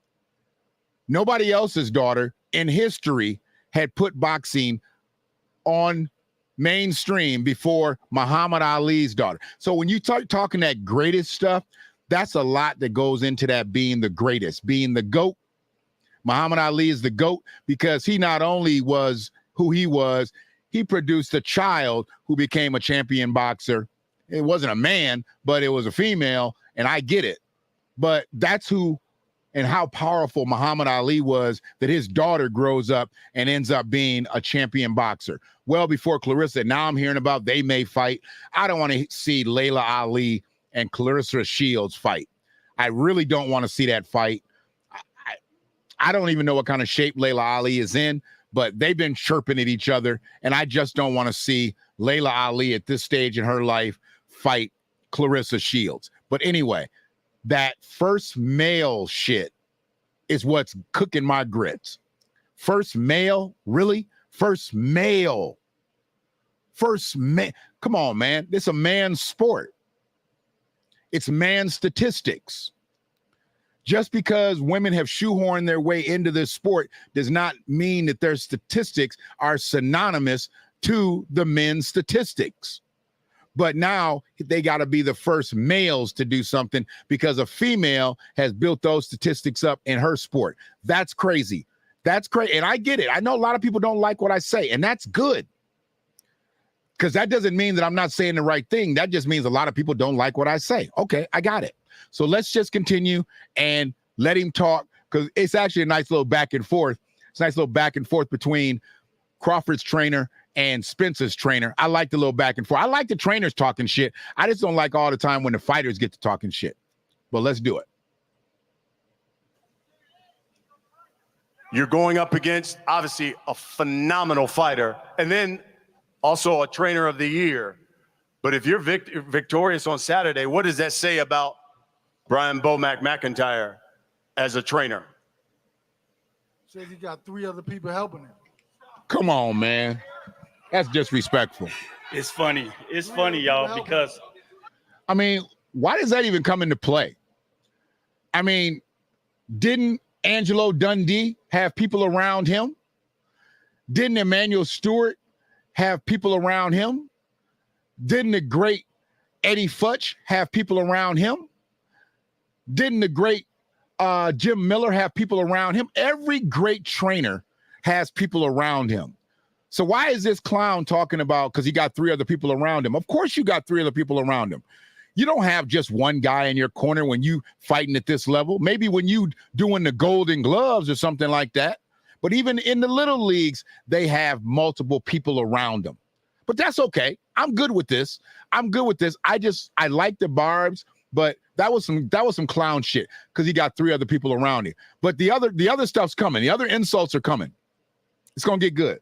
Nobody else's daughter in history had put boxing on mainstream before Muhammad Ali's daughter. So when you start talking that greatest stuff, that's a lot that goes into that being the greatest, being the GOAT. Muhammad Ali is the GOAT because he not only was who he was, he produced a child who became a champion boxer. It wasn't a man, but it was a female, and I get it. But that's who and how powerful Muhammad Ali was, that his daughter grows up and ends up being a champion boxer. Well before Clarissa, now I'm hearing about they may fight. I don't want to see Layla Ali and Clarissa Shields fight. I really don't want to see that fight. I don't even know what kind of shape Layla Ali is in, but they've been chirping at each other, and I just don't want to see Layla Ali at this stage in her life fight Clarissa Shields. But anyway, that first male shit is what's cooking my grits. First male? Really? First male. Come on, man. It's a man's sport. It's man's statistics. Just because women have shoehorned their way into this sport does not mean that their statistics are synonymous to the men's statistics. But now they got to be the first males to do something because a female has built those statistics up in her sport. That's crazy. That's crazy. And I get it. I know a lot of people don't like what I say, and that's good. Because that doesn't mean that I'm not saying the right thing. That just means a lot of people don't like what I say. Okay, I got it. So let's just continue and let him talk, because it's actually a nice little back and forth. It's a nice little back and forth between Crawford's trainer and Spence's trainer. I like the little back and forth. I like the trainers talking shit. I just don't like all the time when the fighters get to talking shit. But let's do it. You're going up against, obviously, a phenomenal fighter, and then also a trainer of the year. But if you're victorious on Saturday, what does that say about Brian Bomac McIntyre as a trainer? Says he got 3 other people helping him. Come on, man. That's disrespectful. It's funny. It's funny, y'all, because I mean, why does that even come into play? I mean, didn't Angelo Dundee have people around him? Didn't Emmanuel Stewart have people around him? Didn't the great Eddie Futch have people around him? Didn't the great Jim Miller have people around him? Every great trainer has people around him. So why is this clown talking about because he got 3 other people around him? Of course you got 3 other people around him. You don't have just one guy in your corner when you fighting at this level. Maybe when you doing the Golden Gloves or something like that. But even in the little leagues, they have multiple people around them. But that's okay. I'm good with this. I like the barbs, but that was some clown shit because he got 3 other people around him. But the other stuff's coming. The other insults are coming. It's gonna get good.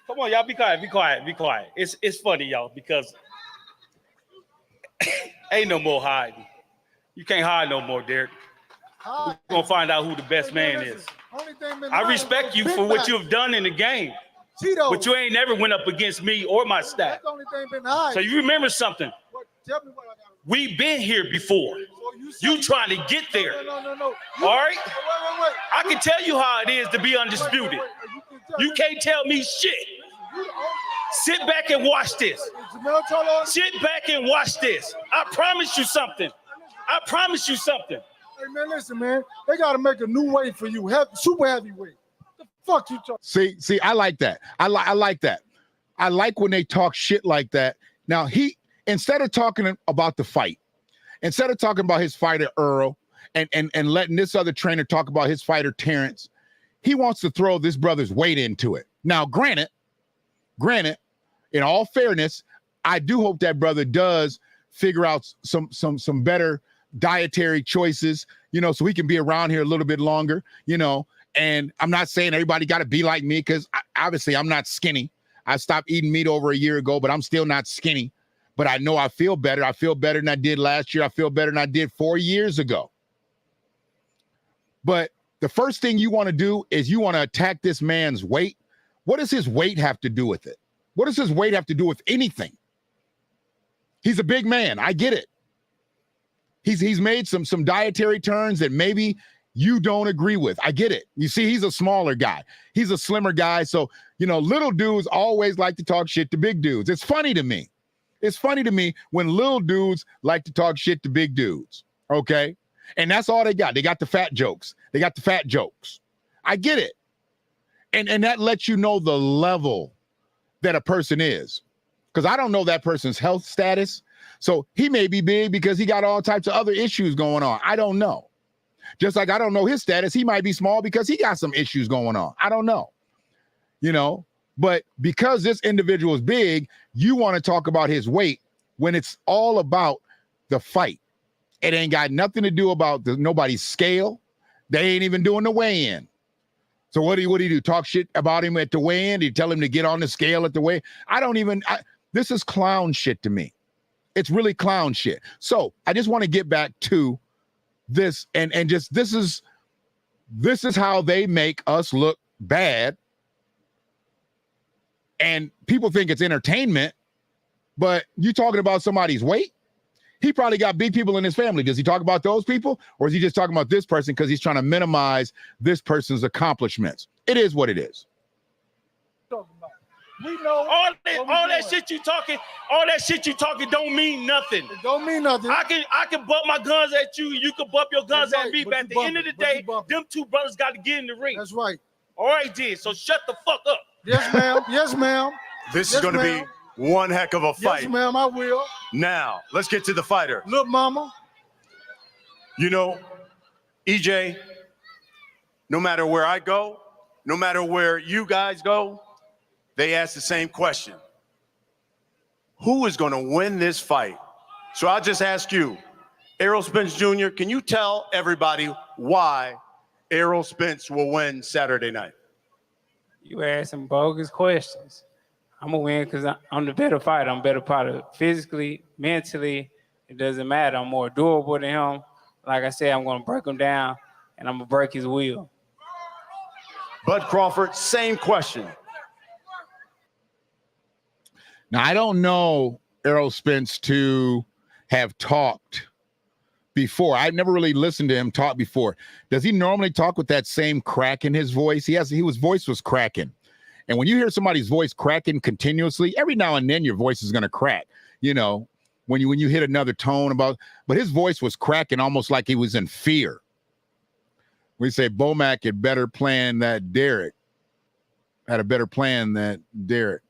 Come on, y'all, be quiet, be quiet, be quiet. It's funny, y'all, because ain't no more hiding. You can't hide no more, Derek. We're gonna find out who the best man is. I respect you for what you've done in the game, but you ain't never went up against me or my staff. So you remember something. We've been here before. You trying to get there. No. All right? I can tell you how it is to be undisputed. You can't tell me shit. Sit back and watch this. Sit back and watch this. I promise you something. I promise you something. Hey, man, listen, man. They got to make a new weight for you. Super heavyweight. The fuck you talking? See, I like that. I like that. I like when they talk shit like that. Now, instead of talking about the fight, instead of talking about his fighter, Earl, and letting this other trainer talk about his fighter, Terrence, he wants to throw this brother's weight into it. Now, granted, in all fairness, I do hope that brother does figure out some better dietary choices, so he can be around here a little bit longer, and I'm not saying everybody got to be like me because obviously I'm not skinny. I stopped eating meat over a year ago, but I'm still not skinny. But I know I feel better. I feel better than I did last year. I feel better than I did 4 years ago. But the first thing you want to do is you want to attack this man's weight. What does his weight have to do with it? What does his weight have to do with anything? He's a big man. I get it. He's made some dietary turns that maybe you don't agree with. I get it. You see, he's a smaller guy. He's a slimmer guy. So, little dudes always like to talk shit to big dudes. It's funny to me. It's funny to me when little dudes like to talk shit to big dudes. Okay? And that's all they got. They got the fat jokes. I get it. And that lets you know the level that a person is. Because I don't know that person's health status. So he may be big because he got all types of other issues going on. I don't know. Just like I don't know his status. He might be small because he got some issues going on. I don't know. But because this individual is big, you want to talk about his weight when it's all about the fight. It ain't got nothing to do about nobody's scale. They ain't even doing the weigh-in. So what do you do? Talk shit about him at the weigh-in? Do you tell him to get on the scale at the weigh? This is clown shit to me. It's really clown shit. So I just want to get back to this and just this is how they make us look bad. And people think it's entertainment, but you talking about somebody's weight? He probably got big people in his family. Does he talk about those people? Or is he just talking about this person because he's trying to minimize this person's accomplishments? It is what it is. We know all that shit you talking don't mean nothing. It don't mean nothing. I can bump my guns at you, you can bump your guns at me, but at the end of the day, them two brothers got to get in the ring. That's right. All right, then. So shut the fuck up. Yes, ma'am. Yes, ma'am. This is going to be one heck of a fight. Yes, ma'am, I will. Now, let's get to the fighter. Look, mama. You know, EJ, no matter where I go, no matter where you guys go, they ask the same question. Who is going to win this fight? So I'll just ask you, Errol Spence Jr., can you tell everybody why Errol Spence will win Saturday night? You asking bogus questions. I'm going to win because I'm the better fighter. I'm a better fighter. Physically, mentally, it doesn't matter. I'm more durable than him. Like I said, I'm going to break him down, and I'm going to break his will. Bud Crawford, same question. Now, I don't know Errol Spence to have talked before. I've never really listened to him talk before. Does he normally talk with that same crack in his voice? His voice was cracking. And when you hear somebody's voice cracking continuously, every now and then your voice is going to crack, you know, when you hit another tone but his voice was cracking almost like he was in fear. We say Bomac had better plan that Derek. Had a better plan than Derek.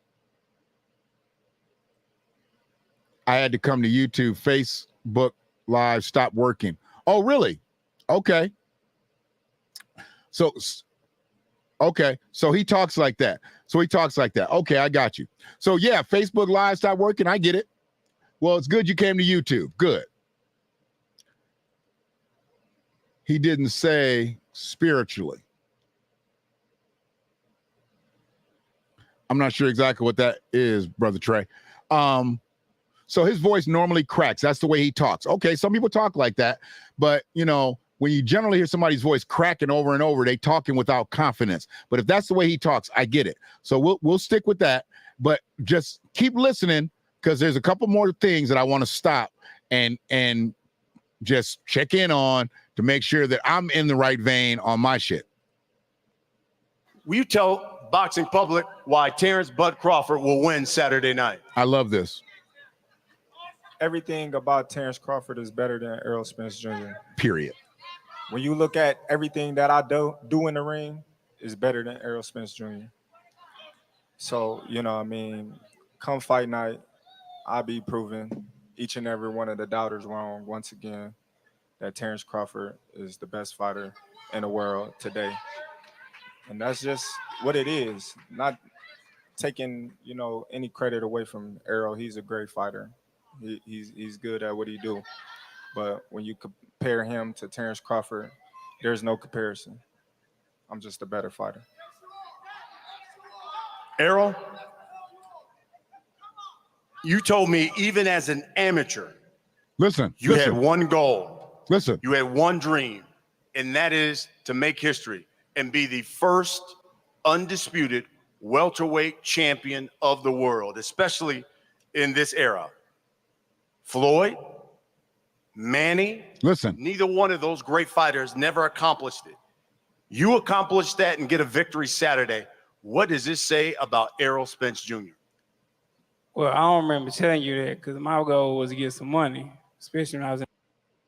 I had to come to YouTube. Facebook Live stopped working. Oh, really? Okay. So he talks like that. Okay, I got you. So yeah, Facebook Live stopped working. I get it. Well, it's good you came to YouTube. Good. He didn't say spiritually. I'm not sure exactly what that is, Brother Trey. So his voice normally cracks. That's the way he talks. Okay, some people talk like that, but you know, when you generally hear somebody's voice cracking over and over, they talking without confidence. But if that's the way he talks, I get it. So we'll stick with that, but just keep listening because there's a couple more things that I want to stop and just check in on to make sure that I'm in the right vein on my shit. Will you tell boxing public why Terrence Bud Crawford will win Saturday night? I love this. Everything about Terrence Crawford is better than Errol Spence Jr. Period. When you look at everything that I do in the ring, is better than Errol Spence Jr. So, you know, I mean, come fight night, I'll be proving each and every one of the doubters wrong once again that Terrence Crawford is the best fighter in the world today. And that's just what it is. Not taking, you know, any credit away from Errol. He's a great fighter. He's good at what he do. But when you compare him to Terrence Crawford, there's no comparison. I'm just a better fighter. Errol, you told me even as an amateur, you had one goal. You had one dream, and that is to make history and be the first undisputed welterweight champion of the world, especially in this era. Floyd, Manny, neither one of those great fighters never accomplished it. You accomplished that and get a victory Saturday. What does this say about Errol Spence Jr.? Well, I don't remember telling you that because my goal was to get some money, especially when I was in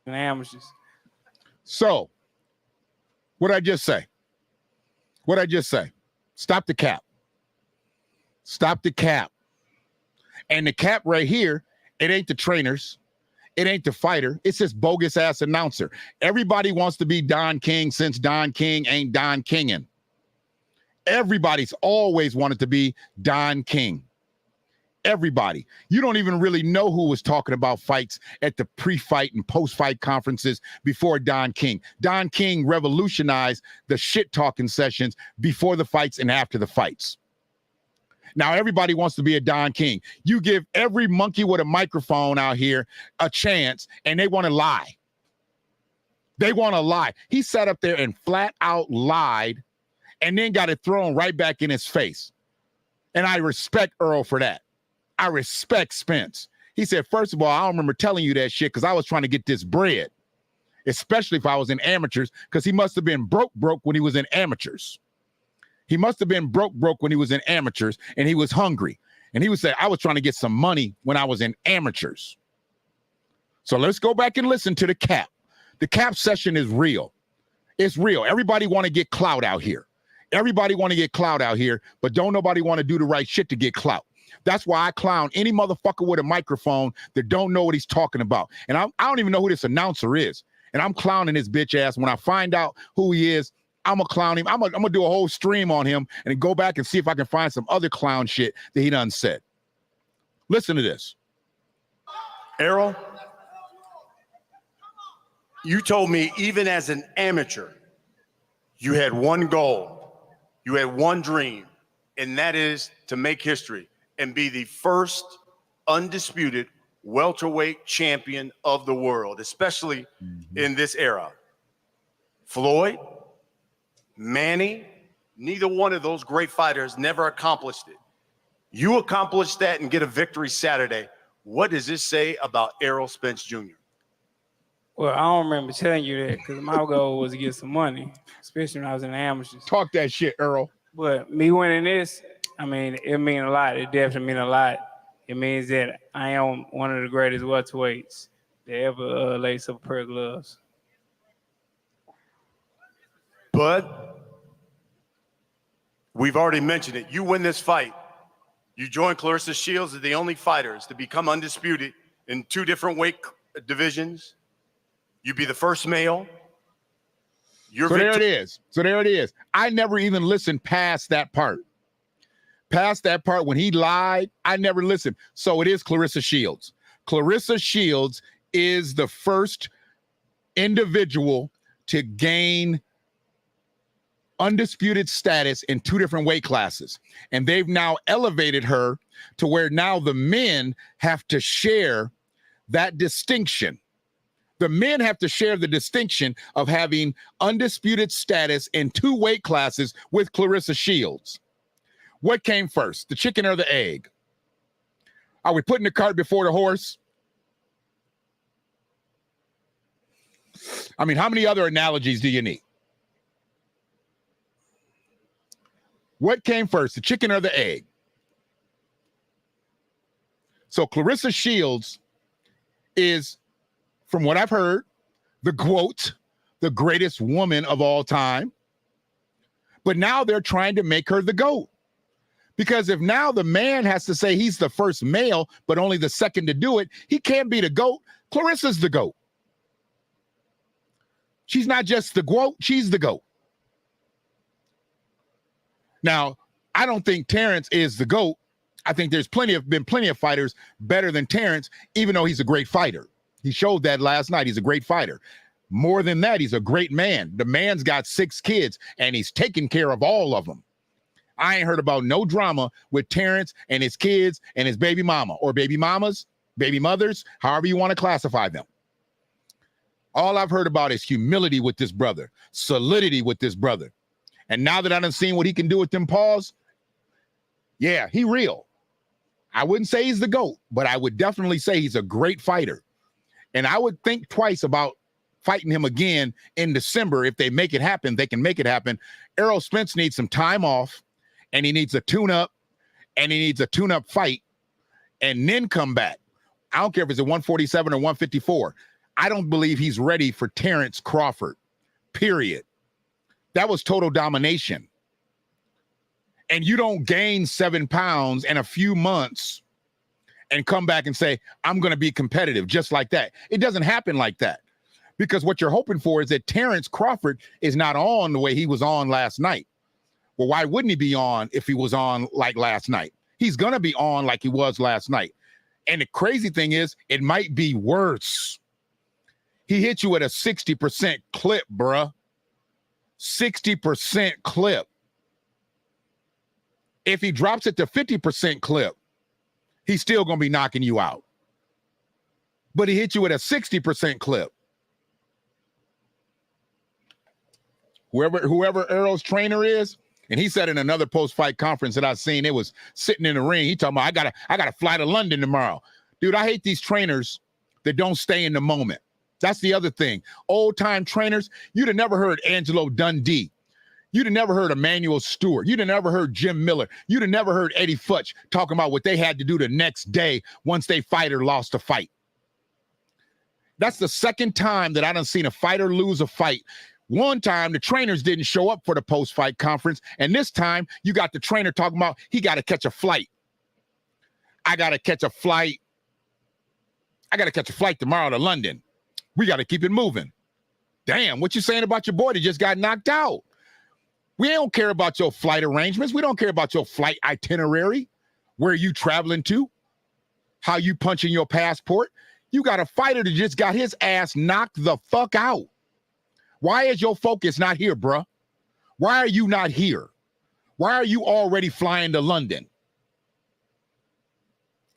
the amateurs. So, what'd I just say? Stop the cap. Stop the cap. And the cap right here, it ain't the trainers. It ain't the fighter. It's this bogus ass announcer. Everybody wants to be Don King since Don King ain't Don Kingin'. Everybody's always wanted to be Don King. Everybody. You don't even really know who was talking about fights at the pre-fight and post-fight conferences before Don King. Don King revolutionized the shit-talking sessions before the fights and after the fights. Now everybody wants to be a Don King. You give every monkey with a microphone out here a chance, and they want to lie. They want to lie. He sat up there and flat out lied and then got it thrown right back in his face. And I respect Earl for that. I respect Spence. He said, first of all, I don't remember telling you that shit because I was trying to get this bread, especially if I was in amateurs, because he must have been broke when he was in amateurs. He must have been broke when he was in amateurs, and he was hungry. And he would say, I was trying to get some money when I was in amateurs. So let's go back and listen to the cap. The cap session is real. It's real. Everybody want to get clout out here. Everybody want to get clout out here, but don't nobody want to do the right shit to get clout. That's why I clown any motherfucker with a microphone that don't know what he's talking about. And I don't even know who this announcer is. And I'm clowning his bitch ass. When I find out who he is, I'm going to clown him. I'm going to do a whole stream on him and go back and see if I can find some other clown shit that he done said. Listen to this. Errol, you told me even as an amateur, you had one goal, you had one dream, and that is to make history and be the first undisputed welterweight champion of the world, especially in this era. Floyd, Manny, neither one of those great fighters never accomplished it. You accomplished that and get a victory Saturday. What does this say about Errol Spence Jr.? Well, I don't remember telling you that because my goal was to get some money, especially when I was in the amateurs. Talk that shit, Earl. But me winning this, I mean, it means a lot. It definitely means a lot. It means that I am one of the greatest welterweights that ever lace up a pair of gloves. But we've already mentioned it. You win this fight. You join Clarissa Shields as the only fighters to become undisputed in 2 different weight divisions. You be the first male. So there it is. So there it is. I never even listened past that part. Past that part when he lied, I never listened. So it is Clarissa Shields. Clarissa Shields is the first individual to gain undisputed status in 2 different weight classes. And they've now elevated her to where now the men have to share that distinction. The men have to share the distinction of having undisputed status in 2 weight classes with Clarissa Shields. What came first, the chicken or the egg? Are we putting the cart before the horse? I mean, how many other analogies do you need? What came first, the chicken or the egg? So Clarissa Shields is, from what I've heard, the GOAT, the greatest woman of all time. But now they're trying to make her the GOAT. Because if now the man has to say he's the first male, but only the second to do it, he can't be the GOAT. Clarissa's the GOAT. She's not just the GOAT, she's the GOAT. Now, I don't think Terrence is the GOAT. I think there's been plenty of fighters better than Terrence, even though he's a great fighter. He showed that last night. He's a great fighter. More than that, he's a great man. The man's got 6 kids, and he's taking care of all of them. I ain't heard about no drama with Terrence and his kids and his baby mama or baby mamas, baby mothers, however you want to classify them. All I've heard about is humility with this brother, solidity with this brother. And now that I done seen what he can do with them paws, yeah, he real. I wouldn't say he's the GOAT, but I would definitely say he's a great fighter. And I would think twice about fighting him again in December. If they make it happen, they can make it happen. Errol Spence needs some time off, and he needs a tune-up, and he needs a tune-up fight, and then come back. I don't care if it's at 147 or 154. I don't believe he's ready for Terrence Crawford, period. That was total domination. And you don't gain 7 pounds in a few months and come back and say, I'm going to be competitive just like that. It doesn't happen like that. Because what you're hoping for is that Terrence Crawford is not on the way he was on last night. Well, why wouldn't he be on if he was on like last night? He's going to be on like he was last night. And the crazy thing is, it might be worse. He hit you at a 60% clip, bruh. 60% clip. If he drops it to 50% clip, he's still going to be knocking you out. But he hit you at a 60% clip. Whoever Errol's trainer is, and he said in another post-fight conference that I've seen, it was sitting in the ring. He talking about, I gotta fly to London tomorrow. Dude, I hate these trainers that don't stay in the moment. That's the other thing. Old-time trainers, you'd have never heard Angelo Dundee. You'd have never heard Emmanuel Stewart. You'd have never heard Jim Miller. You'd have never heard Eddie Futch talking about what they had to do the next day once they fighter lost a fight. That's the second time that I done seen a fighter lose a fight. One time, the trainers didn't show up for the post-fight conference, and this time, you got the trainer talking about he got to catch a flight. I got to catch a flight. I got to catch a flight tomorrow to London. We got to keep it moving. Damn, what you saying about your boy that just got knocked out? We don't care about your flight arrangements. We don't care about your flight itinerary, where you traveling to, how you punching your passport. You got a fighter that just got his ass knocked the fuck out. Why is your focus not here, bruh? Why are you not here? Why are you already flying to London?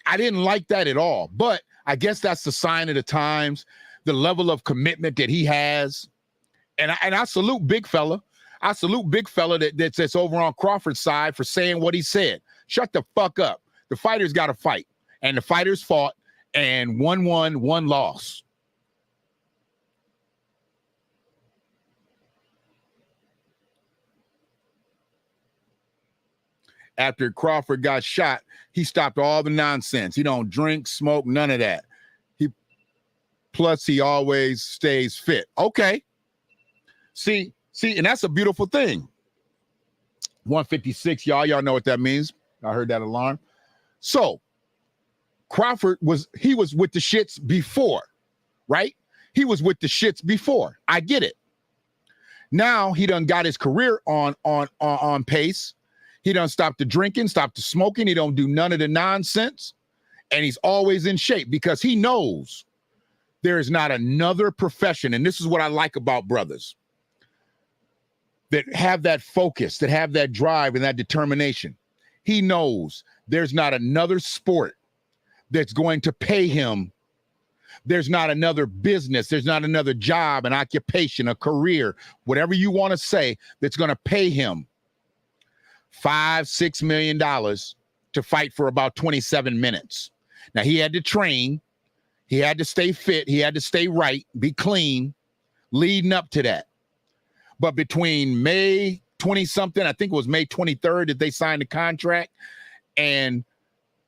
I didn't like that at all, but I guess that's the sign of the times, the level of commitment that he has. And I salute big fella. I salute big fella that's over on Crawford's side for saying what he said. Shut the fuck up. The fighters got to fight, and the fighters fought, and one won, one lost. After Crawford got shot, he stopped all the nonsense. He don't drink, smoke, none of that. Plus he always stays fit. Okay. See, and that's a beautiful thing. 156, y'all know what that means. I heard that alarm. So Crawford was with the shits before, right? He was with the shits before. I get it. Now he done got his career on pace. He done stopped the drinking, stopped the smoking. He don't do none of the nonsense. And he's always in shape because he knows there is not another profession. And this is what I like about brothers that have that focus, that have that drive and that determination. He knows there's not another sport that's going to pay him. There's not another business. There's not another job, an occupation, a career, whatever you want to say, that's going to pay him $5-6 million to fight for about 27 minutes. Now, he had to train. He had to stay fit. He had to stay right, be clean, leading up to that. But between May 20-something, I think it was May 23rd that they signed the contract, and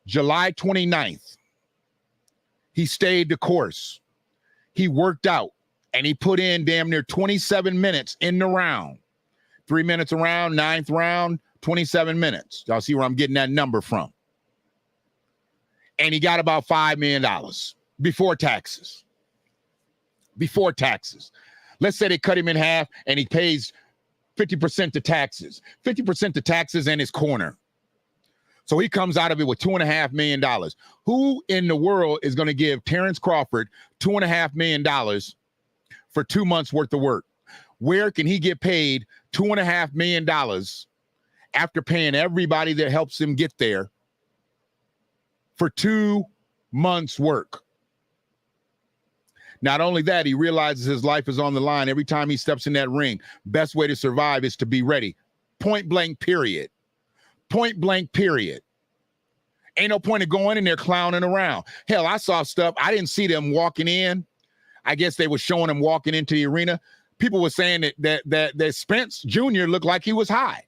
July 29th, he stayed the course. He worked out, and he put in damn near 27 minutes in the round. 3 minutes around, 9th round, 27 minutes. Y'all see where I'm getting that number from. And he got about $5 million before taxes. Before taxes. Let's say they cut him in half and he pays 50% to taxes. 50% to taxes in his corner. So he comes out of it with $2.5 million. Who in the world is going to give Terrence Crawford $2.5 million for 2 months worth of work? Where can he get paid $2.5 million after paying everybody that helps him get there for 2 months' work? Not only that, he realizes his life is on the line every time he steps in that ring. Best way to survive is to be ready. Point blank, period. Point blank, period. Ain't no point in going in there clowning around. Hell, I saw stuff. I didn't see them walking in. I guess they were showing him walking into the arena. People were saying that Spence Jr. looked like he was high.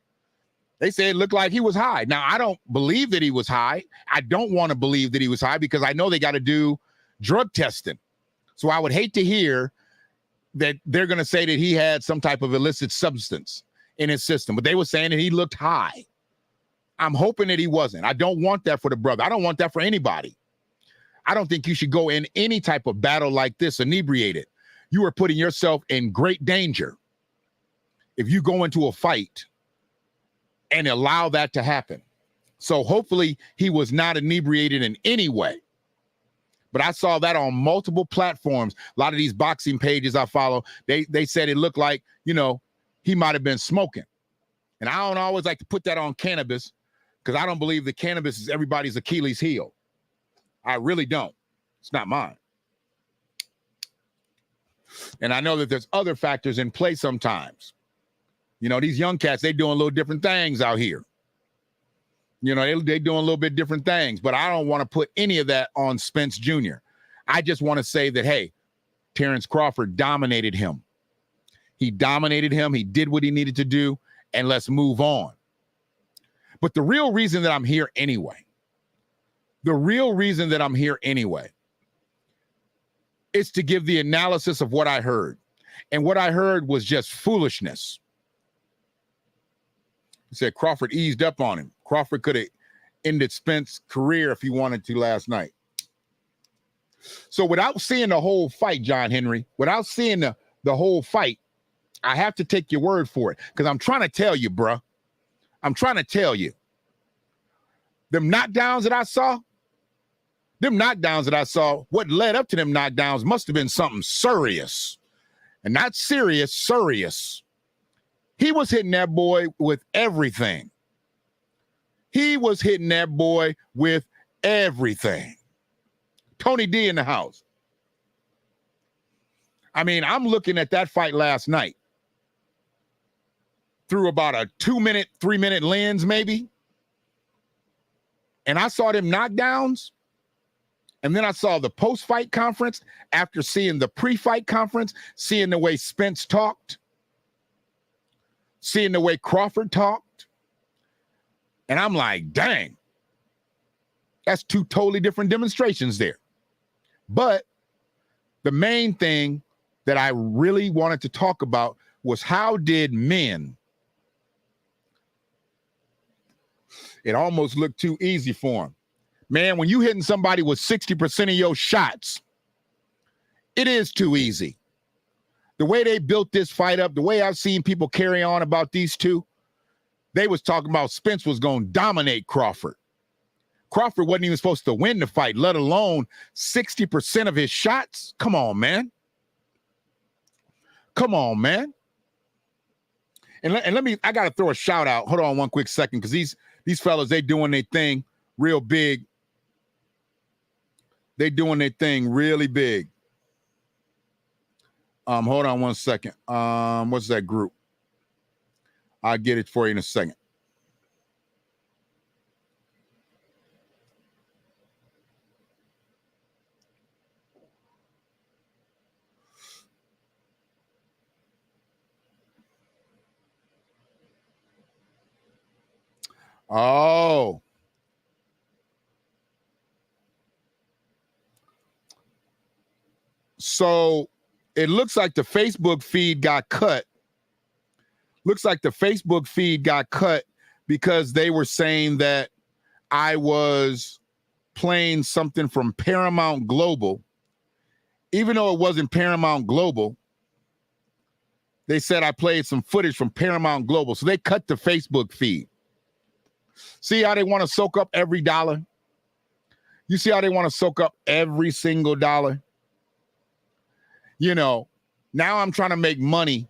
They said it looked like he was high. Now, I don't believe that he was high. I don't want to believe that he was high because I know they got to do drug testing. So I would hate to hear that they're going to say that he had some type of illicit substance in his system. But they were saying that he looked high. I'm hoping that he wasn't. I don't want that for the brother. I don't want that for anybody. I don't think you should go in any type of battle like this inebriated. You are putting yourself in great danger if you go into a fight and allow that to happen. So hopefully he was not inebriated in any way. But I saw that on multiple platforms. A lot of these boxing pages I follow, they said it looked like, you know, he might have been smoking. And I don't always like to put that on cannabis because I don't believe that cannabis is everybody's Achilles heel. I really don't. It's not mine. And I know that there's other factors in play sometimes. You know, these young cats, they doing little different things out here. You know, they doing a little bit different things, but I don't want to put any of that on Spence Jr. I just want to say that, hey, Terrence Crawford dominated him. He dominated him. He did what he needed to do, and let's move on. But the real reason that I'm here anyway, is to give the analysis of what I heard. And what I heard was just foolishness. He said Crawford eased up on him. Crawford could have ended Spence's career if he wanted to last night. So without seeing the whole fight, John Henry, without seeing the whole fight, I have to take your word for it because I'm trying to tell you, bruh. I'm trying to tell you. Them knockdowns that I saw, what led up to them knockdowns must have been something serious. And not serious, serious. He was hitting that boy with everything. Tony D in the house. I mean, I'm looking at that fight last night through about a 2-minute, 3-minute lens, maybe. And I saw them knockdowns. And then I saw the post-fight conference after seeing the pre-fight conference, seeing the way Spence talked, seeing the way Crawford talked. And I'm like, dang, that's two totally different demonstrations there. But the main thing that I really wanted to talk about was how did men, it almost looked too easy for him. Man, when you hitting somebody with 60% of your shots, it is too easy. The way they built this fight up, the way I've seen people carry on about these two, they was talking about Spence was going to dominate Crawford. Crawford wasn't even supposed to win the fight, let alone 60% of his shots. Come on, man. Come on, man. And let me, I got to throw a shout out. Hold on one quick second, because these fellas, they doing their thing real big. They doing their thing really big. Hold on one second. What's that group? I'll get it for you in a second. Oh. So it looks like the Facebook feed got cut. Looks like the Facebook feed got cut because they were saying that I was playing something from Paramount Global. Even though it wasn't Paramount Global, they said I played some footage from Paramount Global. So they cut the Facebook feed. See how they want to soak up every dollar? You see how they want to soak up every single dollar? You know, now I'm trying to make money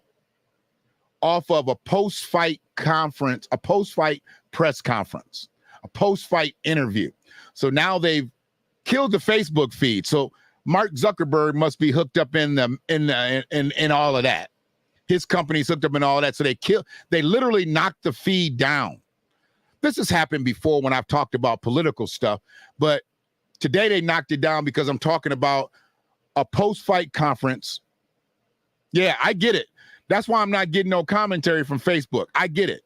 off of a post-fight conference, a post-fight press conference, a post-fight interview. So now they've killed the Facebook feed. So Mark Zuckerberg must be hooked up in all of that. His company's hooked up in all of that. So they literally knocked the feed down. This has happened before when I've talked about political stuff, but today they knocked it down because I'm talking about a post-fight conference. Yeah, I get it. That's why I'm not getting no commentary from Facebook. I get it.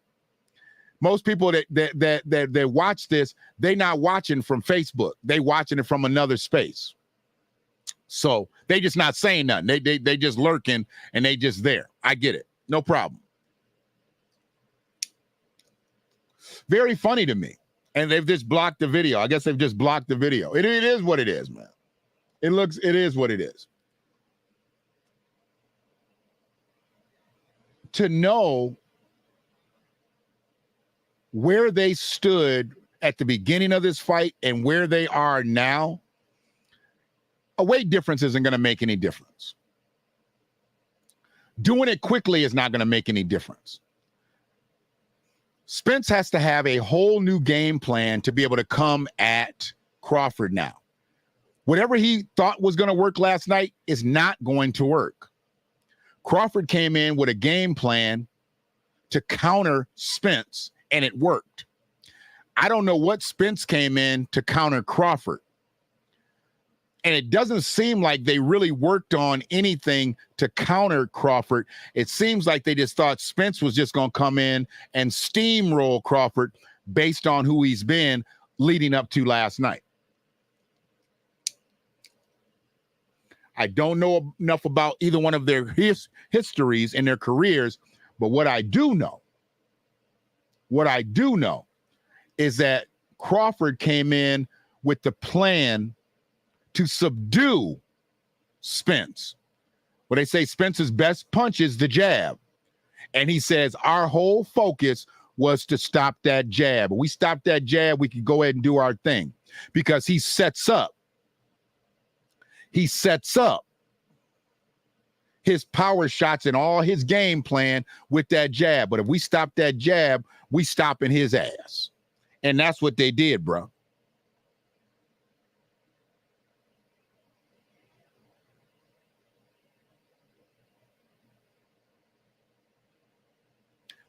Most people that watch this, they not watching from Facebook. They watching it from another space. So they just not saying nothing. They just lurking and they just there. I get it. No problem. Very funny to me. And they've just blocked the video. I guess they've just blocked the video. It is what it is, man. It is what it is. To know where they stood, at the beginning of this fight and where they are now, a weight difference isn't going to make any difference. Doing it quickly is not going to make any difference. Spence has to have a whole new game plan to be able to come at Crawford now. Whatever he thought was going to work last night is not going to work. Crawford came in with a game plan to counter Spence, and it worked. I don't know what Spence came in to counter Crawford. And it doesn't seem like they really worked on anything to counter Crawford. It seems like they just thought Spence was just going to come in and steamroll Crawford based on who he's been leading up to last night. I don't know enough about either one of their histories and their careers, but what I do know is that Crawford came in with the plan to subdue Spence. Well, they say Spence's best punch is the jab. And he says our whole focus was to stop that jab. If we stop that jab, we can go ahead and do our thing. Because he sets up his power shots and all his game plan with that jab. But if we stop that jab, we stopping his ass. And that's what they did, bro.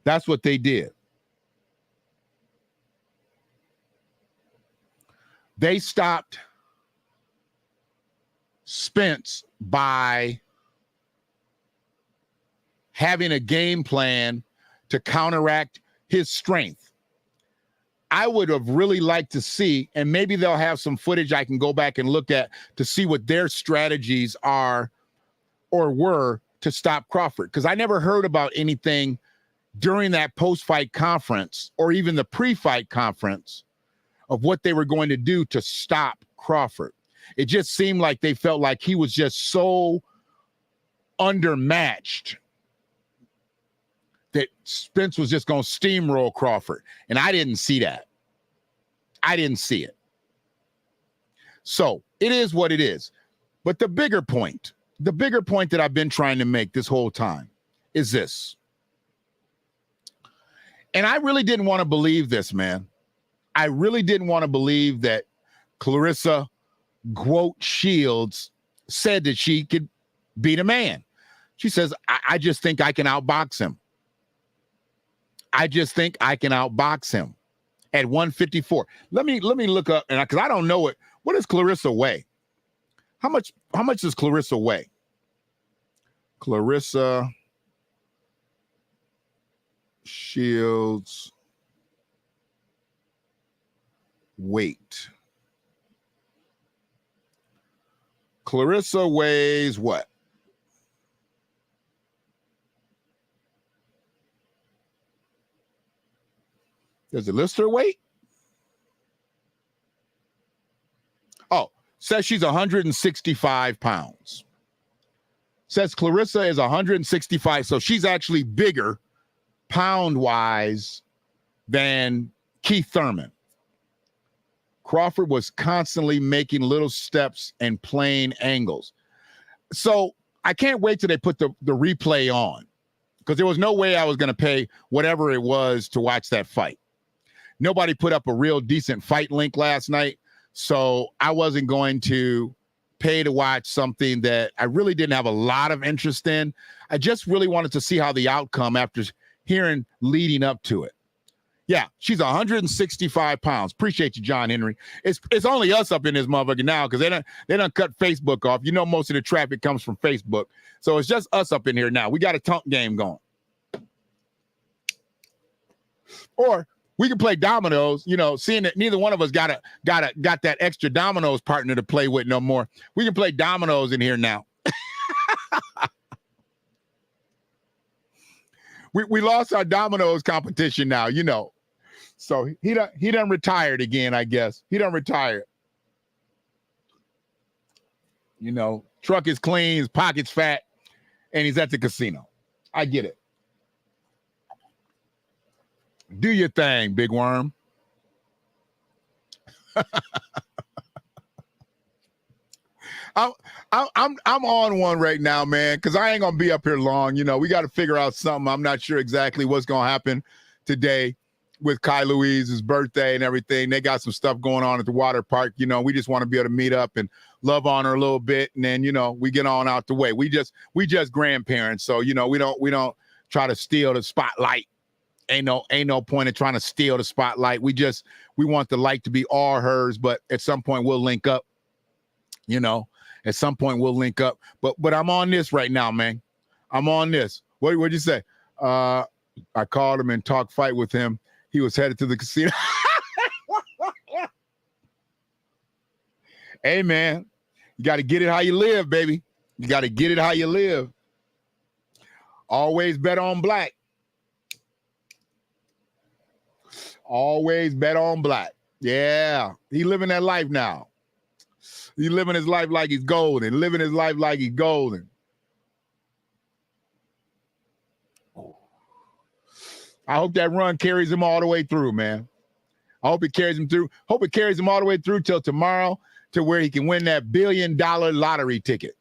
That's what they did. They stopped Spence by having a game plan to counteract his strength. I would have really liked to see, and maybe they'll have some footage I can go back and look at to see what their strategies are or were to stop Crawford. Because I never heard about anything during that post-fight conference or even the pre-fight conference of what they were going to do to stop Crawford. It just seemed like they felt like he was just so undermatched that Spence was just going to steamroll Crawford. And I didn't see that. I didn't see it. So it is what it is. But the bigger point that I've been trying to make this whole time is this. And I really didn't want to believe this, man. I really didn't want to believe that Clarissa Shields said that she could beat a man. She says, I just think I can outbox him. I just think I can outbox him at 154. Let me look up, and because I don't know it. What does Clarissa weigh? How much does Clarissa weigh? Clarissa Shields weight. Clarissa weighs what? Does it list her weight? Oh, says she's 165 pounds. Says Clarissa is 165, so she's actually bigger pound-wise than Keith Thurman. Crawford was constantly making little steps and playing angles. So I can't wait till they put the replay on, because there was no way I was going to pay whatever it was to watch that fight. Nobody put up a real decent fight link last night, so I wasn't going to pay to watch something that I really didn't have a lot of interest in. I just really wanted to see how the outcome after hearing leading up to it. Yeah, she's 165 pounds. Appreciate you, John Henry. It's only us up in this motherfucker now because they done cut Facebook off. You know, most of the traffic comes from Facebook. So it's just us up in here now. We got a tunk game going. Or we can play dominoes, you know, seeing that neither one of us got that extra dominoes partner to play with no more. We can play dominoes in here now. We lost our dominoes competition now, you know. So he done retired again, I guess. He done retired. You know, truck is clean, his pocket's fat, and he's at the casino. I get it. Do your thing, big worm. I'm on one right now, man, because I ain't gonna be up here long. You know, we got to figure out something. I'm not sure exactly what's gonna happen today with Kai Louise's birthday and everything. They got some stuff going on at the water park. You know, we just want to be able to meet up and love on her a little bit, and then, you know, we get on out the way. We just grandparents, so, you know, we don't try to steal the spotlight. Ain't no point in trying to steal the spotlight. We want the light to be all hers, but at some point we'll link up. You know, at some point we'll link up. But I'm on this right now, man. I'm on this. What'd you say? I called him and talked fight with him. He was headed to the casino. Hey, man, you got to get it how you live, baby. You got to get it how you live. Always bet on black. Always bet on black. Yeah, he living that life now. He's living his life like he's golden. Living his life like he's golden. I hope that run carries him all the way through, man. I hope it carries him through. Hope it carries him all the way through till tomorrow, to where he can win that $1 billion lottery ticket.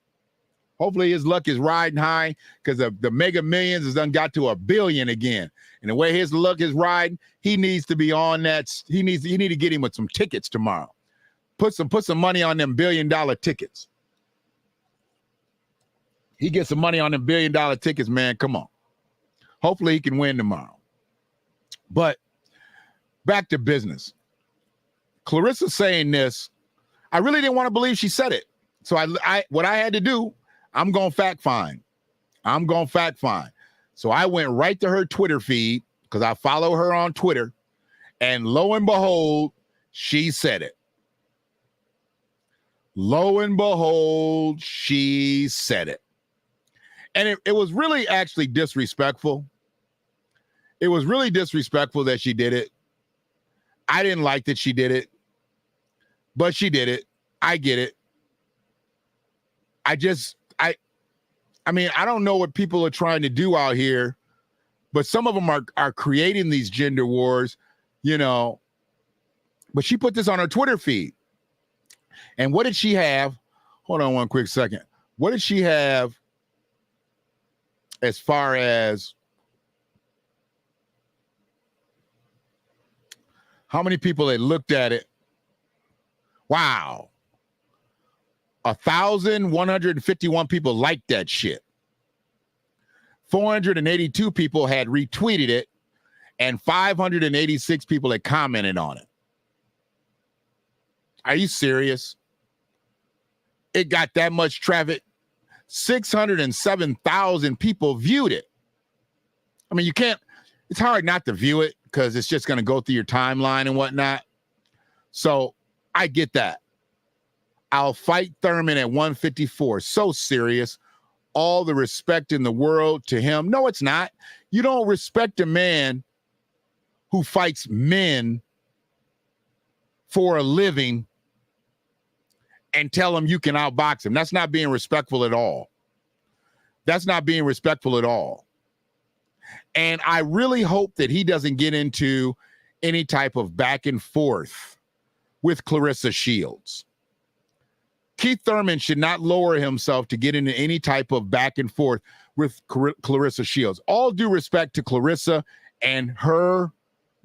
Hopefully his luck is riding high, because the Mega Millions has done got to $1 billion again. And the way his luck is riding, he needs to be on that. You need to get him with some tickets tomorrow. Put some money on them $1 billion tickets. He gets some money on them $1 billion tickets, man. Come on. Hopefully he can win tomorrow. But back to business. Clarissa saying this, I really didn't want to believe she said it. So what I had to do, I'm going to fact find. So I went right to her Twitter feed, because I follow her on Twitter, and lo and behold, she said it. Lo and behold, she said it. And it was really actually disrespectful. It was really disrespectful that she did it. I didn't like that she did it, but she did it. I get it. I mean, I don't know what people are trying to do out here, but some of them are creating these gender wars, you know. But she put this on her Twitter feed. And what did she have? Hold on one quick second. What did she have as far as how many people had looked at it? Wow. 1,151 people liked that shit. 482 people had retweeted it, and 586 people had commented on it. Are you serious? It got that much traffic. 607,000 people viewed it. I mean, it's hard not to view it, because it's just going to go through your timeline and whatnot. So I get that. I'll fight Thurman at 154. So serious. All the respect in the world to him. No, it's not. You don't respect a man who fights men for a living and tell him you can outbox him. That's not being respectful at all. That's not being respectful at all. And I really hope that he doesn't get into any type of back and forth with Clarissa Shields. Keith Thurman should not lower himself to get into any type of back and forth with Clarissa Shields. All due respect to Clarissa and her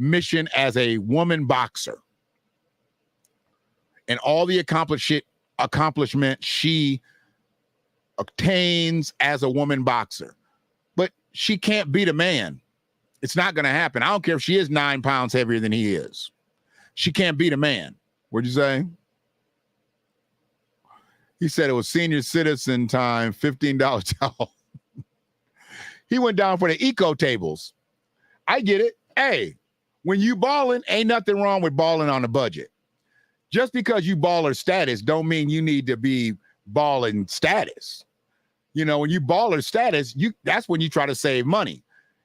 mission as a woman boxer and all the accomplishment she obtains as a woman boxer. But she can't beat a man. It's not going to happen. I don't care if she is 9 pounds heavier than he is. She can't beat a man. What'd you say? He said it was senior citizen time, $15 towel. He went down for the eco tables. I get it. Hey, when you balling, ain't nothing wrong with balling on a budget. Just because you baller status don't mean you need to be balling status. You know, when you baller status, that's when you try to save money.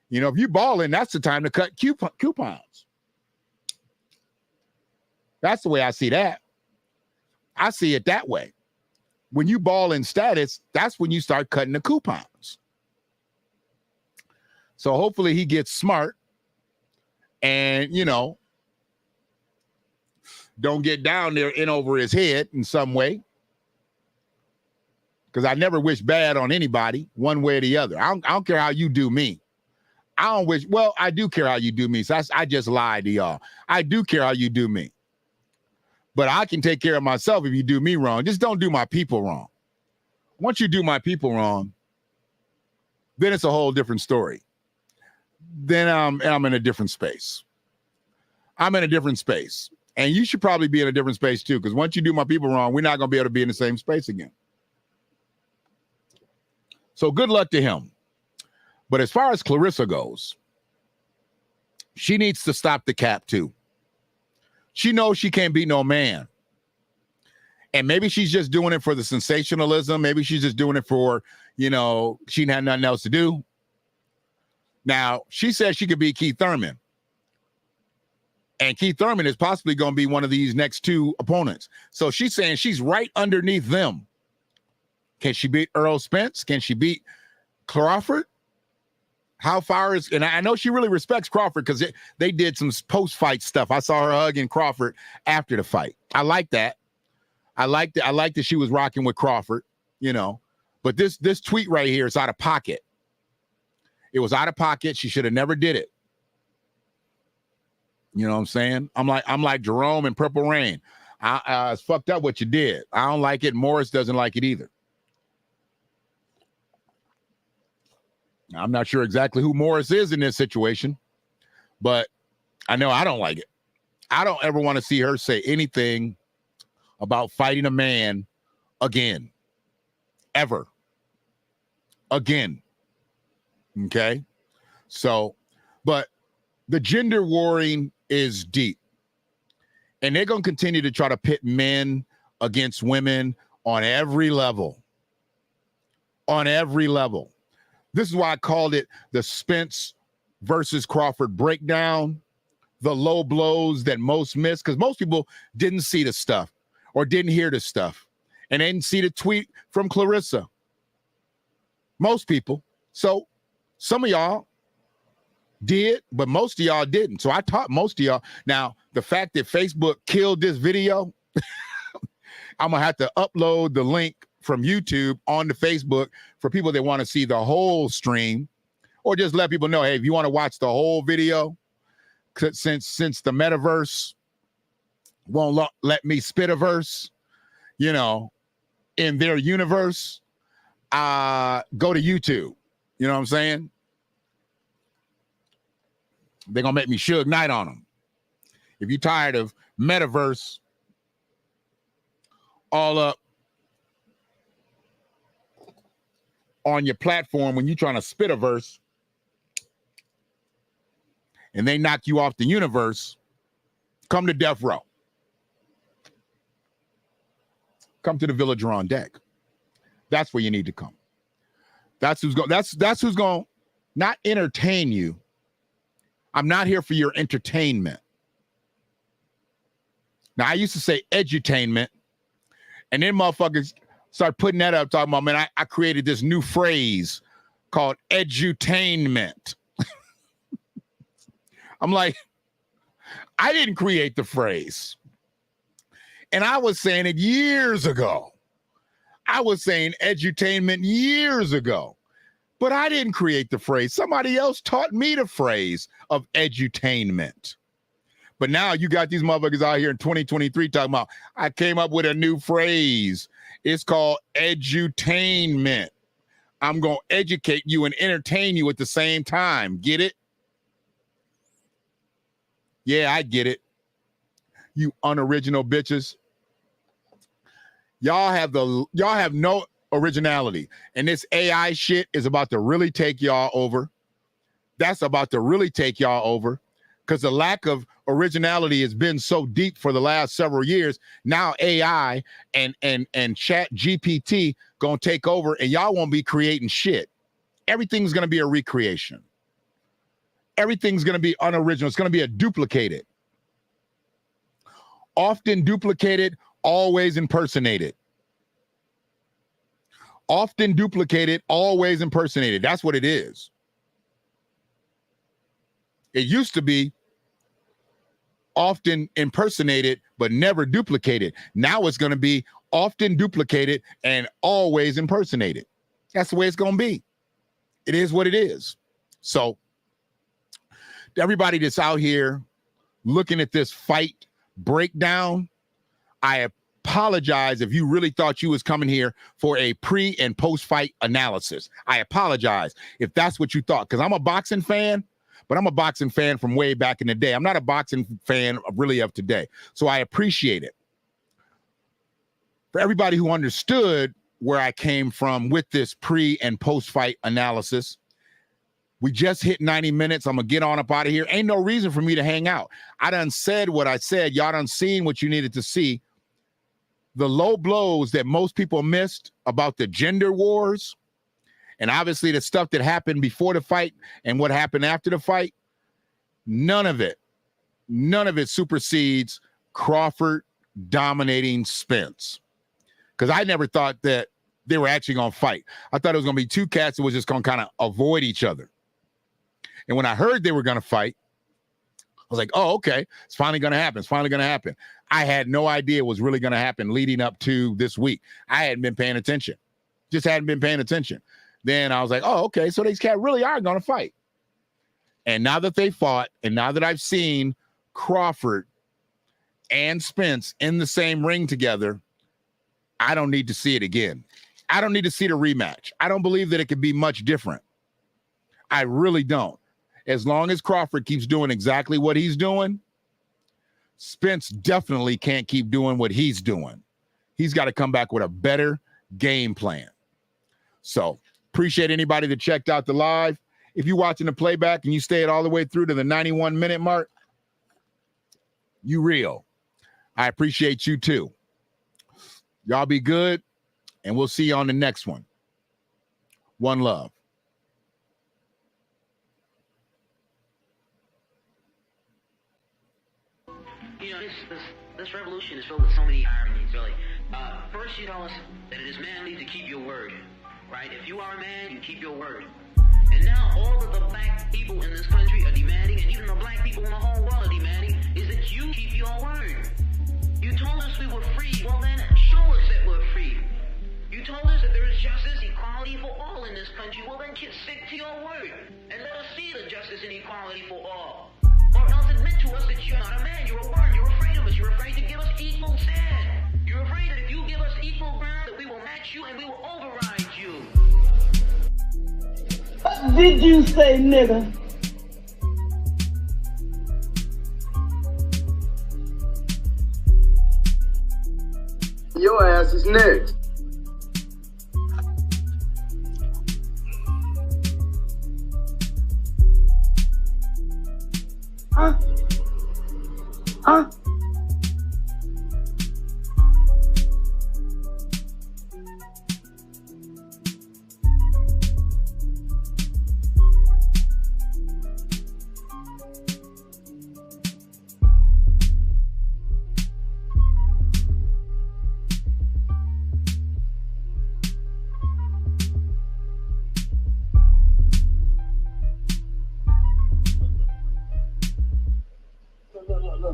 You know, if you balling, that's the time to cut coupons. That's the way I see that. I see it that way. When you ball in status, that's when you start cutting the coupons. So hopefully he gets smart and, you know, don't get down there in over his head in some way. Because I never wish bad on anybody, one way or the other. I don't care how you do me. I don't wish, well, I do care how you do me. So I just lied to y'all. I do care how you do me. But I can take care of myself if you do me wrong. Just don't do my people wrong. Once you do my people wrong, then it's a whole different story. Then I'm in a different space. I'm in a different space. And you should probably be in a different space too, because once you do my people wrong, we're not going to be able to be in the same space again. So good luck to him. But as far as Clarissa goes, she needs to stop the cap too. She knows she can't beat no man. And maybe she's just doing it for the sensationalism. Maybe she's just doing it for, she didn't have nothing else to do. Now, she says she could beat Keith Thurman. And Keith Thurman is possibly going to be one of these next two opponents. So she's saying she's right underneath them. Can she beat Earl Spence? Can she beat Crawford? How far is, and I know she really respects Crawford because they did some post-fight stuff. I saw her hugging Crawford after the fight. I like that. I like that she was rocking with Crawford, But this tweet right here is out of pocket. It was out of pocket. She should have never did it. You know what I'm saying? I'm like Jerome in Purple Rain. It's fucked up what you did. I don't like it. Morris doesn't like it either. I'm not sure exactly who Morris is in this situation, but I know I don't like it. I don't ever want to see her say anything about fighting a man again. Ever. Again. Okay? So, but the gender warring is deep. And they're going to continue to try to pit men against women on every level. On every level. This is why I called it the Spence versus Crawford breakdown, the low blows that most miss, because most people didn't see the stuff or didn't hear the stuff, and they didn't see the tweet from Clarissa. Most people. So some of y'all did, but most of y'all didn't. So I taught most of y'all. Now, the fact that Facebook killed this video, I'm going to have to upload the link from YouTube onto Facebook for people that want to see the whole stream, or just let people know, hey, if you want to watch the whole video, since the metaverse won't let me spit a verse, in their universe, go to YouTube. You know what I'm saying? They're going to make me Suge Knight on them. If you're tired of metaverse all up on your platform when you're trying to spit a verse and they knock you off the universe, come to Death Row. Come to the Villager on Deck. That's where you need to come. That's who's going to not entertain you. I'm not here for your entertainment. Now, I used to say edutainment, and then motherfuckers start putting that up, talking about, man, I created this new phrase called edutainment. I'm like, I didn't create the phrase. And I was saying it years ago. I was saying edutainment years ago. But I didn't create the phrase. Somebody else taught me the phrase of edutainment. But now you got these motherfuckers out here in 2023 talking about, I came up with a new phrase. It's called edutainment. I'm going to educate you and entertain you at the same time. Get it? Yeah, I get it. You unoriginal bitches. Y'all have no originality. And this AI shit is about to really take y'all over. That's about to really take y'all over. Because the lack of originality has been so deep for the last several years. Now AI and Chat GPT gonna take over, and y'all won't be creating shit. Everything's gonna be a recreation. Everything's gonna be unoriginal. It's gonna be a duplicated. Often duplicated, always impersonated. Often duplicated, always impersonated. That's what it is. It used to be often impersonated, but never duplicated. Now it's going to be often duplicated and always impersonated. That's the way it's going to be. It is what it is. So everybody that's out here looking at this fight breakdown, I apologize if you really thought you was coming here for a pre and post fight analysis. I apologize if that's what you thought, because I'm a boxing fan, but I'm a boxing fan from way back in the day. I'm not a boxing fan really of today. So I appreciate it. For everybody who understood where I came from with this pre and post fight analysis, we just hit 90 minutes. I'm going to get on up out of here. Ain't no reason for me to hang out. I done said what I said. Y'all done seen what you needed to see. The low blows that most people missed about the gender wars, and obviously the stuff that happened before the fight and what happened after the fight, none of it supersedes Crawford dominating Spence. Because I never thought that they were actually going to fight. I thought it was going to be two cats that was just going to kind of avoid each other. And when I heard they were going to fight, I was like, oh, okay, it's finally going to happen. It's finally going to happen. I had no idea it was really going to happen leading up to this week. I hadn't been paying attention. Just hadn't been paying attention. Then I was like, oh, okay, so these cats really are going to fight. And now that they fought, and now that I've seen Crawford and Spence in the same ring together, I don't need to see it again. I don't need to see the rematch. I don't believe that it could be much different. I really don't. As long as Crawford keeps doing exactly what he's doing, Spence definitely can't keep doing what he's doing. He's got to come back with a better game plan. So appreciate anybody that checked out the live. If you're watching the playback and you stayed all the way through to the 91-minute mark, you real. I appreciate you too. Y'all be good, and we'll see you on the next one. One love. You know, this revolution is filled with so many ironies, really. First, you tell us that it is manly to keep your word, right? If you are a man, you keep your word. And now all of the black people in this country are demanding, and even the black people in the whole world are demanding, is that you keep your word. You told us we were free. Well, then show us that we're free. You told us that there is justice, equality for all in this country. Well, then stick to your word and let us see the justice and equality for all. Or else admit to us that you're not a man, you're a worm, you're afraid of us, you're afraid to give us equal stand. You're afraid that if you give us equal ground, that we will match you and we will override you. Did you say nigger? Your ass is next. Huh? Huh?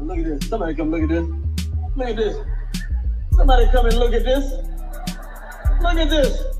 Look at this. Somebody come look at this. Look at this. Somebody come and look at this. Look at this.